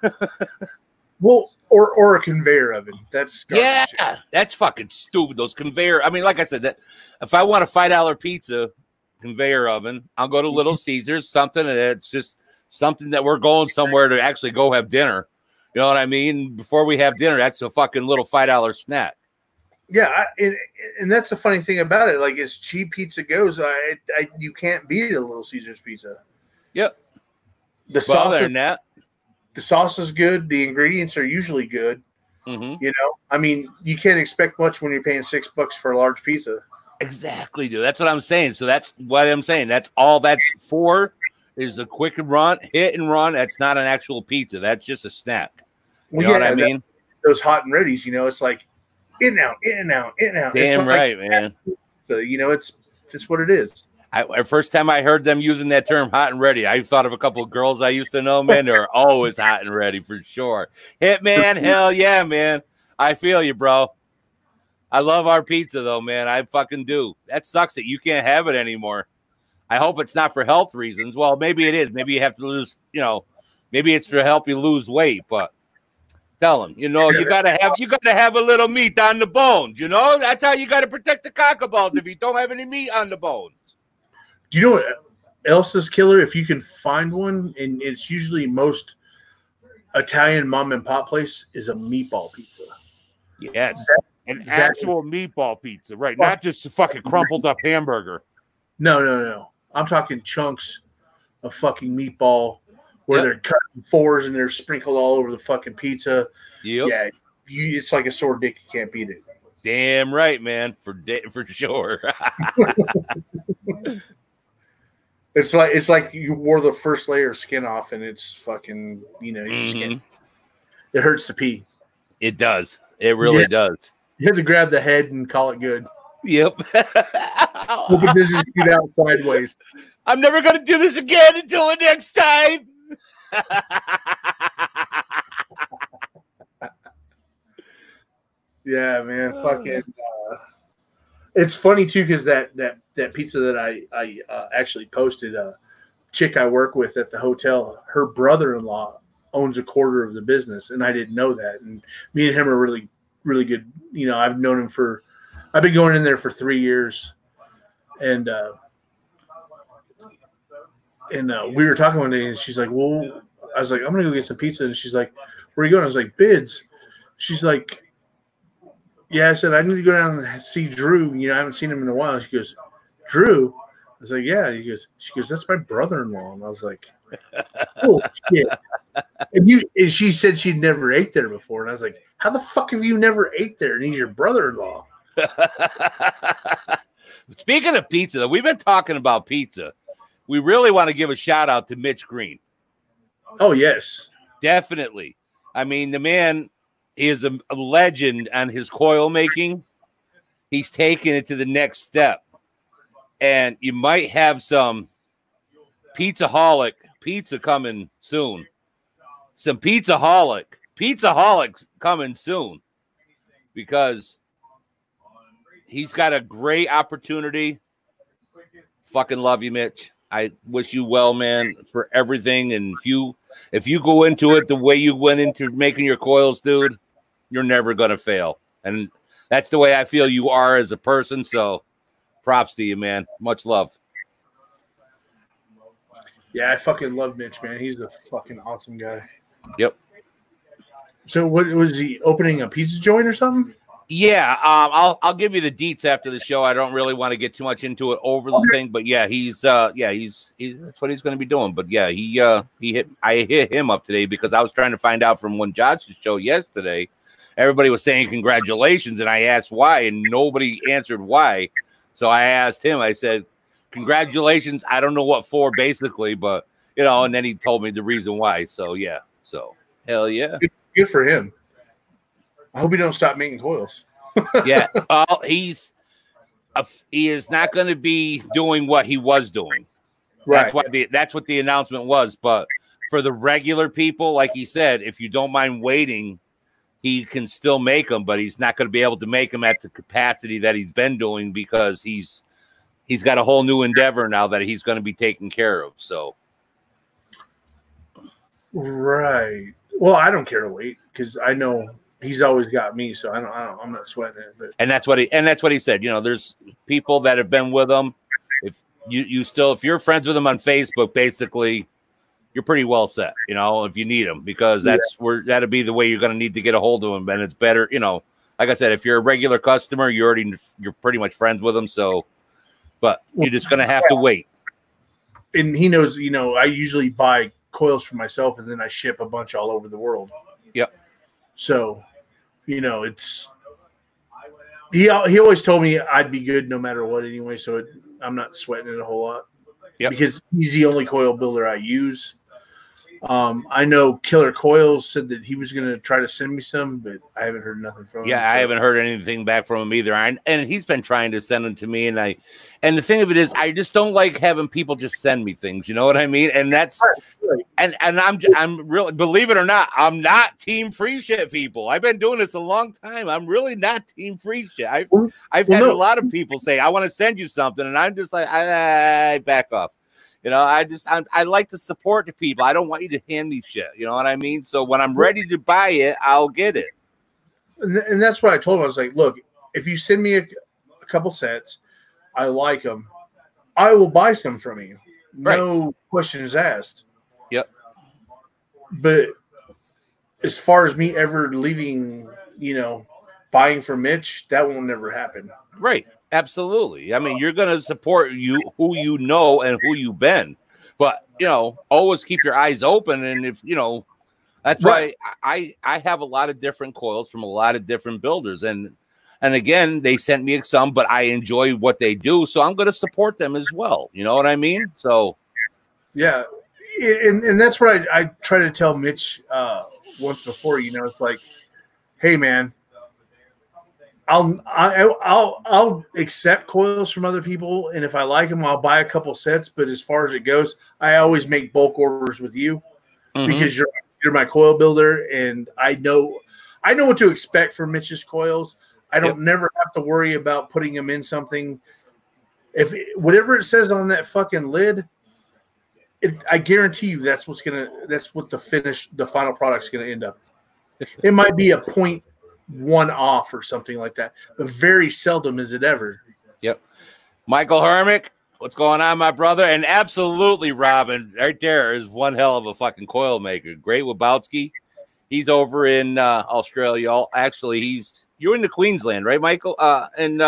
Well, or a conveyor oven. That's garbage. Yeah, that's fucking stupid. Those conveyor. I mean, like I said, that if I want a $5 pizza conveyor oven, I'll go to Little Caesars. Something that's just something that we're going somewhere to actually go have dinner. You know what I mean? Before we have dinner, that's a fucking little $5 snack. Yeah, and that's the funny thing about it. Like as cheap pizza goes, you can't beat a Little Caesars pizza. Yep. The sauce is good. The ingredients are usually good. Mm-hmm. You know, I mean, you can't expect much when you're paying $6 for a large pizza. Exactly, dude. That's what I'm saying. So that's what I'm saying. That's all that's for is a quick run, hit and run. That's not an actual pizza. That's just a snack. You know what I mean? Those hot and readies, you know, it's like in and out, in and out, in and out. Damn right, man. So, you know, it's what it is. First time I heard them using that term hot and ready, I thought of a couple of girls I used to know, man. They're always hot and ready for sure. Hitman, hell yeah, man. I feel you, bro. I love our pizza, though, man. I fucking do. That sucks that you can't have it anymore. I hope it's not for health reasons. Well, maybe it is. Maybe you have to lose, you know, maybe it's to help you lose weight, but tell them, you know, you gotta have a little meat on the bones, you know? That's how you gotta protect the cockaballs if you don't have any meat on the bones. Do you know what else is killer? If you can find one, and it's usually most Italian mom and pop place, is a meatball pizza. Yes, an actual meatball pizza, right? Not just a fucking crumpled up hamburger. No. I'm talking chunks of fucking meatball where they're cut in fours and they're sprinkled all over the fucking pizza. Yep. Yeah, it's like a sore dick. You can't beat it. Damn right, man. For sure. It's like you wore the first layer of skin off, and it's fucking, you know, you just can't. It hurts to pee. It does. It really does. You have to grab the head and call it good. Yep. Hope it doesn't shoot out sideways. I'm never going to do this again until the next time. Yeah, man. Fucking. It's funny too, because that pizza that I actually posted, a chick I work with at the hotel, her brother-in-law owns a quarter of the business, and I didn't know that. And me and him are really, really good. You know, I've known him I've been going in there for 3 years, and we were talking one day, and she's like, "Well," I was like, "I'm gonna go get some pizza," and she's like, "Where are you going?" I was like, "Bids." She's like, "Yeah," I said, "I need to go down and see Drew. You know, I haven't seen him in a while." She goes, "Drew?" I was like, "Yeah." She goes, "That's my brother-in-law." And I was like, "Oh shit!" And she said she'd never ate there before, and I was like, "How the fuck have you never ate there? And he's your brother-in-law." Speaking of pizza, though, we've been talking about pizza. We really want to give a shout out to Mitch Green. Oh yes, definitely. I mean, the man is a legend on his coil making. He's taken it to the next step. And you might have some Pizzaholic pizza coming soon. Some Pizzaholics coming soon. Because he's got a great opportunity. Fucking love you, Mitch. I wish you well, man, for everything. And if you go into it the way you went into making your coils, dude, you're never going to fail. And that's the way I feel you are as a person. So props to you, man. Much love. Yeah, I fucking love Mitch, man. He's a fucking awesome guy. Yep. So what was he opening a pizza joint or something? Yeah, I'll give you the deets after the show. I don't really want to get too much into it over the thing, but yeah, he's that's what he's going to be doing. But yeah, I hit him up today because I was trying to find out from when Josh's show yesterday. Everybody was saying congratulations, and I asked why, and nobody answered why. So I asked him. I said, "Congratulations." I don't know what for, basically, but you know. And then he told me the reason why. So yeah, hell yeah, good for him. I hope he don't stop making coils. Yeah, he is not going to be doing what he was doing. Right. That's what the announcement was. But for the regular people, like he said, if you don't mind waiting, he can still make them, but he's not going to be able to make them at the capacity that he's been doing because he's got a whole new endeavor now that he's going to be taking care of. So, right. Well, I don't care to wait because I know he's always got me, so I'm not sweating it. But. And that's what he said. You know, there's people that have been with him. If if you're friends with him on Facebook, basically, you're pretty well set. You know, if you need him, because that'll be the way you're going to need to get a hold of him. And it's better, you know. Like I said, if you're a regular customer, you're pretty much friends with him. So, but you're just going to have to wait. And he knows, you know, I usually buy coils for myself, and then I ship a bunch all over the world. Yep. So. You know, he always told me I'd be good no matter what anyway, so I'm not sweating it a whole lot. Yeah, because he's the only coil builder I use. I know Killer Coils said that he was going to try to send me some, but I haven't heard nothing from him. Yeah, I haven't heard anything back from him either. And he's been trying to send them to me, and the thing of it is, I just don't like having people just send me things. You know what I mean? And that's right. And I'm really, believe it or not, I'm not team free shit, people. I've been doing this a long time. I'm really not team free shit. I've had a lot of people say, I want to send you something, and I'm just like, I back off. You know, I like to support the people. I don't want you to hand me shit. You know what I mean? So when I'm ready to buy it, I'll get it. And that's what I told him. I was like, look, if you send me a couple sets, I like them, I will buy some from you. No questions asked. Yep. But as far as me ever leaving, you know, buying from Mitch, that will never happen. Right. Absolutely. I mean, you're going to support who you know and who you've been. But, you know, always keep your eyes open. And if, you know, that's why I have a lot of different coils from a lot of different builders. And again, they sent me some, but I enjoy what they do. So I'm going to support them as well. You know what I mean? So Yeah, and that's what I try to tell Mitch once before. You know, it's like, hey man, I'll accept coils from other people, and if I like them, I'll buy a couple sets. But as far as it goes, I always make bulk orders with you because you're my coil builder, and I know what to expect from Mitch's coils. I don't never have to worry about putting them in something. If whatever it says on that fucking lid, I guarantee you that's what the final product's gonna end up. It might be a 0.1 off or something like that, but very seldom is it ever. Yep. Michael Hermick, what's going on, my brother? And absolutely, Robin, right there is one hell of a fucking coil maker. Great Wabowski. He's over in Australia. Actually, you're in the Queensland, right, Michael? And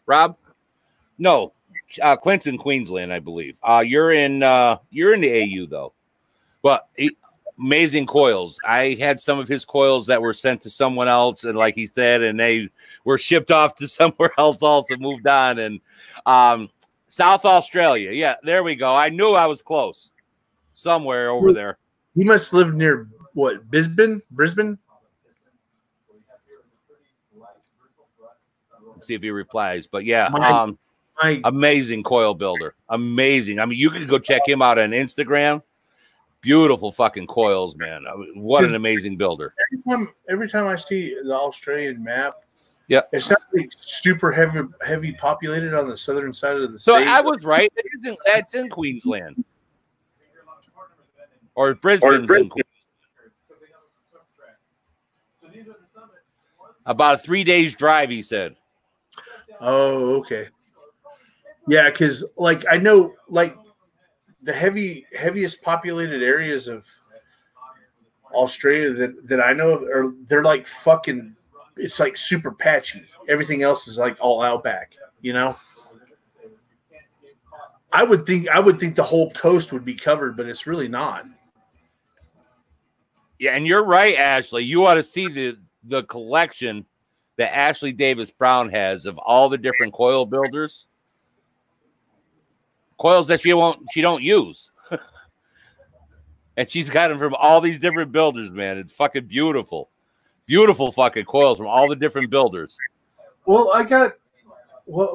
Rob? No, Clinton, Queensland, I believe. You're in the AU though. But amazing coils. I had some of his coils that were sent to someone else, and like he said, and they were shipped off to somewhere else, also moved on. And South Australia, yeah, there we go. I knew I was close, somewhere over there. He must live near what? Brisbane. Let's see if he replies. But yeah, amazing coil builder, amazing. I mean, you can go check him out on Instagram. Beautiful fucking coils, man. What an amazing builder. Every time I see the Australian map, yeah, it's not like super heavy populated on the southern side of the so state. I was right. That's in Queensland. Or Brisbane's in Queensland. About a 3 days drive, he said. Oh, okay. Yeah, because like I know like the heaviest populated areas of Australia that I know of they're like fucking, it's like super patchy. Everything else is like all outback, you know. I would think the whole coast would be covered, but it's really not. Yeah, and you're right, Ashley. You ought to see the collection that Ashley Davis Brown has of all the different coil builders. Coils that she don't use. And she's got them from all these different builders, man. It's fucking beautiful. Beautiful fucking coils from all the different builders. Well,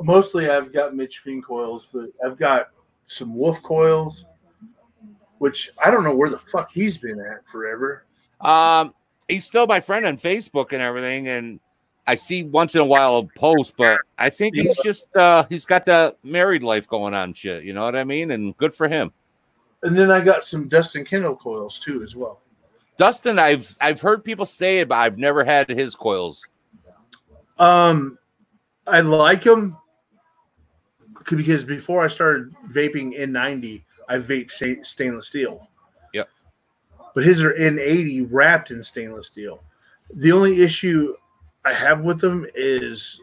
mostly I've got Mitch Green coils, but I've got some Wolf coils, which I don't know where the fuck he's been at forever. He's still my friend on Facebook and everything, and I see once in a while a post, but I think he's just he's got the married life going on shit, you know what I mean? And good for him. And then I got some Dustin Kendall coils too as well. Dustin, I've heard people say it, but I've never had his coils. I like them because before I started vaping N90, I vaped stainless steel. Yep. But his are N80 wrapped in stainless steel. The only issue I have with them is,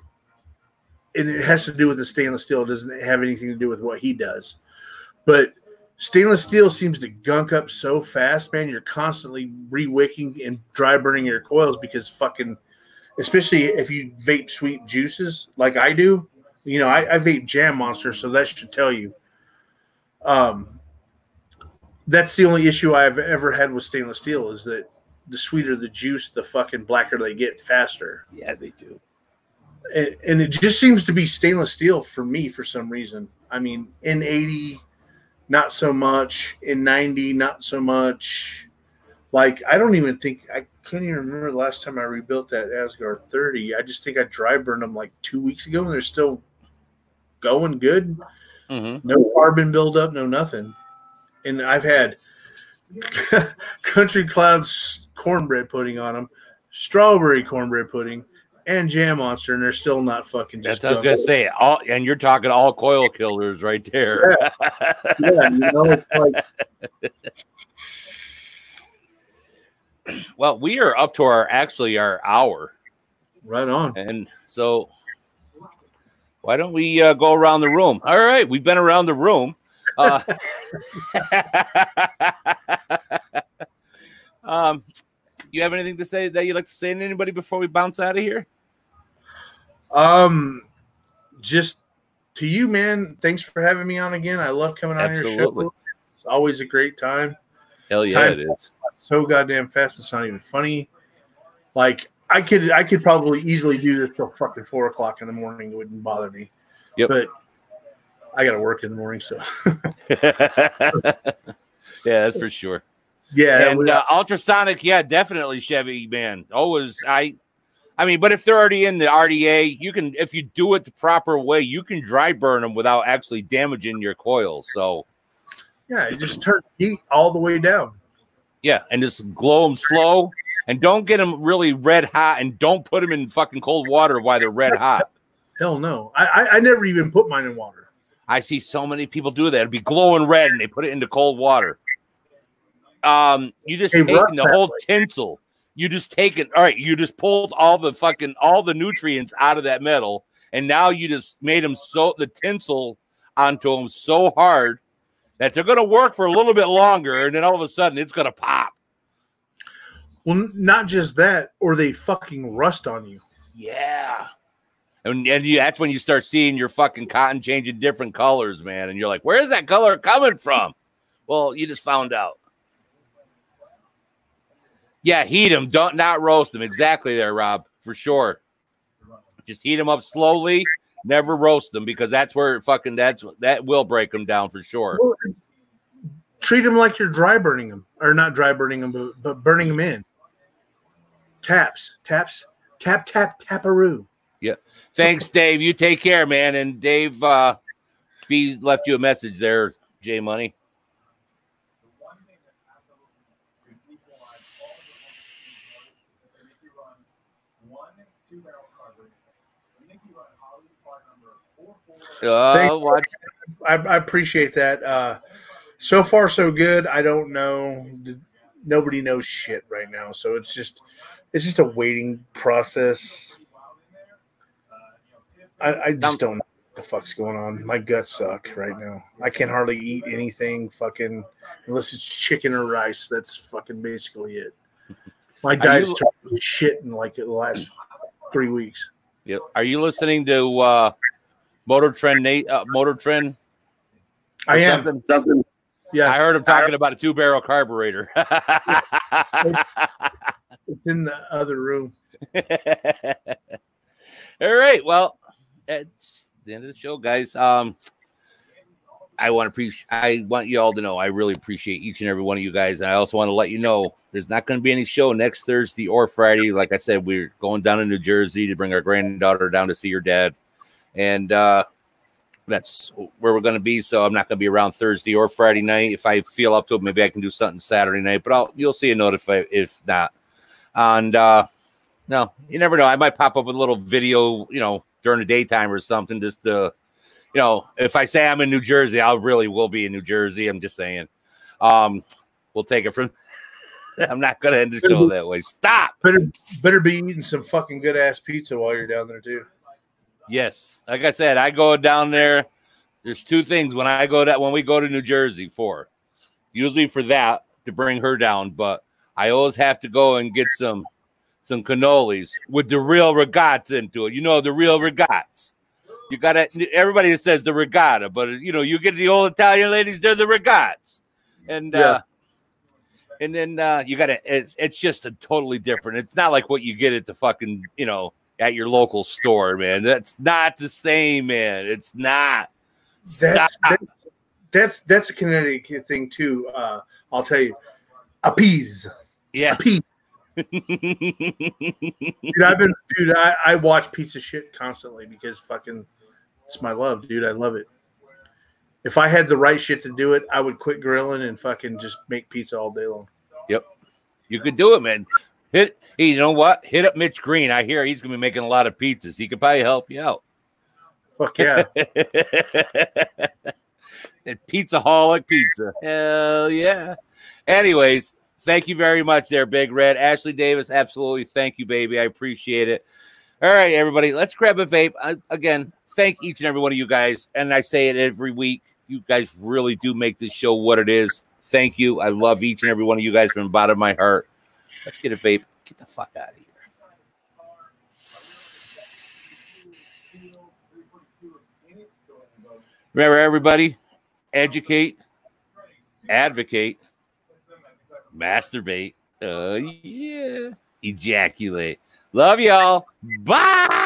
and it has to do with the stainless steel. It doesn't have anything to do with what he does. But stainless steel seems to gunk up so fast, man. You're constantly re-wicking and dry burning your coils because fucking, especially if you vape sweet juices like I do. You know, I vape Jam Monster, so that should tell you. That's the only issue I've ever had with stainless steel is that the sweeter the juice, the fucking blacker they get faster. Yeah, they do. And it just seems to be stainless steel for me for some reason. I mean, N80, not so much. N90, not so much. Like, I can't even remember the last time I rebuilt that Asgard 30. I just think I dry burned them like 2 weeks ago, and they're still going good. Mm-hmm. No carbon buildup, no nothing. And I've had Country Clouds cornbread pudding on them, strawberry cornbread pudding, and Jam Monster, and they're still not fucking just. That's what I was gonna say. And you're talking all coil killers right there. Yeah, you know, it's like. Well, we are up to our hour. Right on. And so why don't we go around the room? All right, we've been around the room. You have anything to say that you'd like to say to anybody before we bounce out of here? Just to you, man. Thanks for having me on again. I love coming on your show. always a great time. Hell yeah, it is. So goddamn fast, it's not even funny. Like I could probably easily do this till fucking 4 o'clock in the morning. It wouldn't bother me. Yep. But I got to work in the morning, so. Yeah, that's for sure. Yeah, and ultrasonic, yeah, definitely Chevy, man. Always, I mean, but if they're already in the RDA, you can, if you do it the proper way, you can dry burn them without actually damaging your coils. So, yeah, you just turn heat all the way down. Yeah, and just glow them slow, and don't get them really red hot, and don't put them in fucking cold water while they're red hot. Hell no, I never even put mine in water. I see so many people do that. It'd be glowing red, and they put it into cold water. You just taking the whole tinsel. You just taken, all right, you just pulled all the nutrients out of that metal, and now you just made them so the tinsel onto them so hard that they're going to work for a little bit longer, and then all of a sudden it's going to pop. Well, not just that, or they fucking rust on you. Yeah. And that's when you start seeing your fucking cotton changing different colors, man. And you're like, where's that color coming from? Well, you just found out. Yeah, heat them. Not roast them. Exactly there, Rob, for sure. Just heat them up slowly. Never roast them, because that's where that will break them down for sure. Well, treat them like you're dry burning them, or not dry burning them, but burning them in. Taps, taparoo. Yeah. Thanks, Dave. You take care, man. And Dave B left you a message there, J Money. I appreciate that. So far, so good. I don't know. Nobody knows shit right now, so it's just a waiting process. I just don't know what the fuck's going on. My guts suck right now. I can hardly eat anything fucking unless it's chicken or rice. That's fucking basically it. My diet's turned shit in like the last 3 weeks. Yep. Are you listening to Motor Trend? Motor Trend? I am. Something. Yeah. I heard him talking about a 2-barrel carburetor. It's in the other room. All right. Well, it's the end of the show, guys. I want you all to know I really appreciate each and every one of you guys. And I also want to let you know there's not going to be any show next Thursday or Friday. Like I said, we're going down to New Jersey to bring our granddaughter down to see her dad. And that's where we're going to be. So I'm not going to be around Thursday or Friday night. If I feel up to it, maybe I can do something Saturday night. But you'll see a note if not. And no, you never know. I might pop up with a little video, during the daytime or something, just to, if I say I'm in New Jersey, will be in New Jersey. I'm just saying. We'll take it from. I'm not going to end the show that way. Stop. Better be eating some fucking good ass pizza while you're down there too. Yes, like I said, I go down there. There's 2 things when we go to New Jersey for. Usually for that to bring her down, but I always have to go and get some cannolis with the real regattes into it. The real regattes. You got everybody says the regatta, but you get the old Italian ladies, they're the regattes. And and then you got it's just a totally different. It's not like what you get at the fucking, at your local store, man. That's not the same, man. It's not. That's a Connecticut thing too. I'll tell you, appease. Yeah. Appease. Dude, I watch pizza shit constantly because fucking it's my love, dude. I love it. If I had the right shit to do it, I would quit grilling and fucking just make pizza all day long. Yep. You could do it, man. Hey, you know what? Hit up Mitch Green. I hear he's going to be making a lot of pizzas. He could probably help you out. Fuck yeah. Pizzaholic pizza. Hell yeah. Anyways, thank you very much there, Big Red. Ashley Davis, absolutely. Thank you, baby. I appreciate it. All right, everybody. Let's grab a vape. Again, thank each and every one of you guys. And I say it every week. You guys really do make this show what it is. Thank you. I love each and every one of you guys from the bottom of my heart. Let's get a vape. Get the fuck out of here. Remember, everybody, educate, advocate, masturbate, yeah, ejaculate. Love y'all. Bye.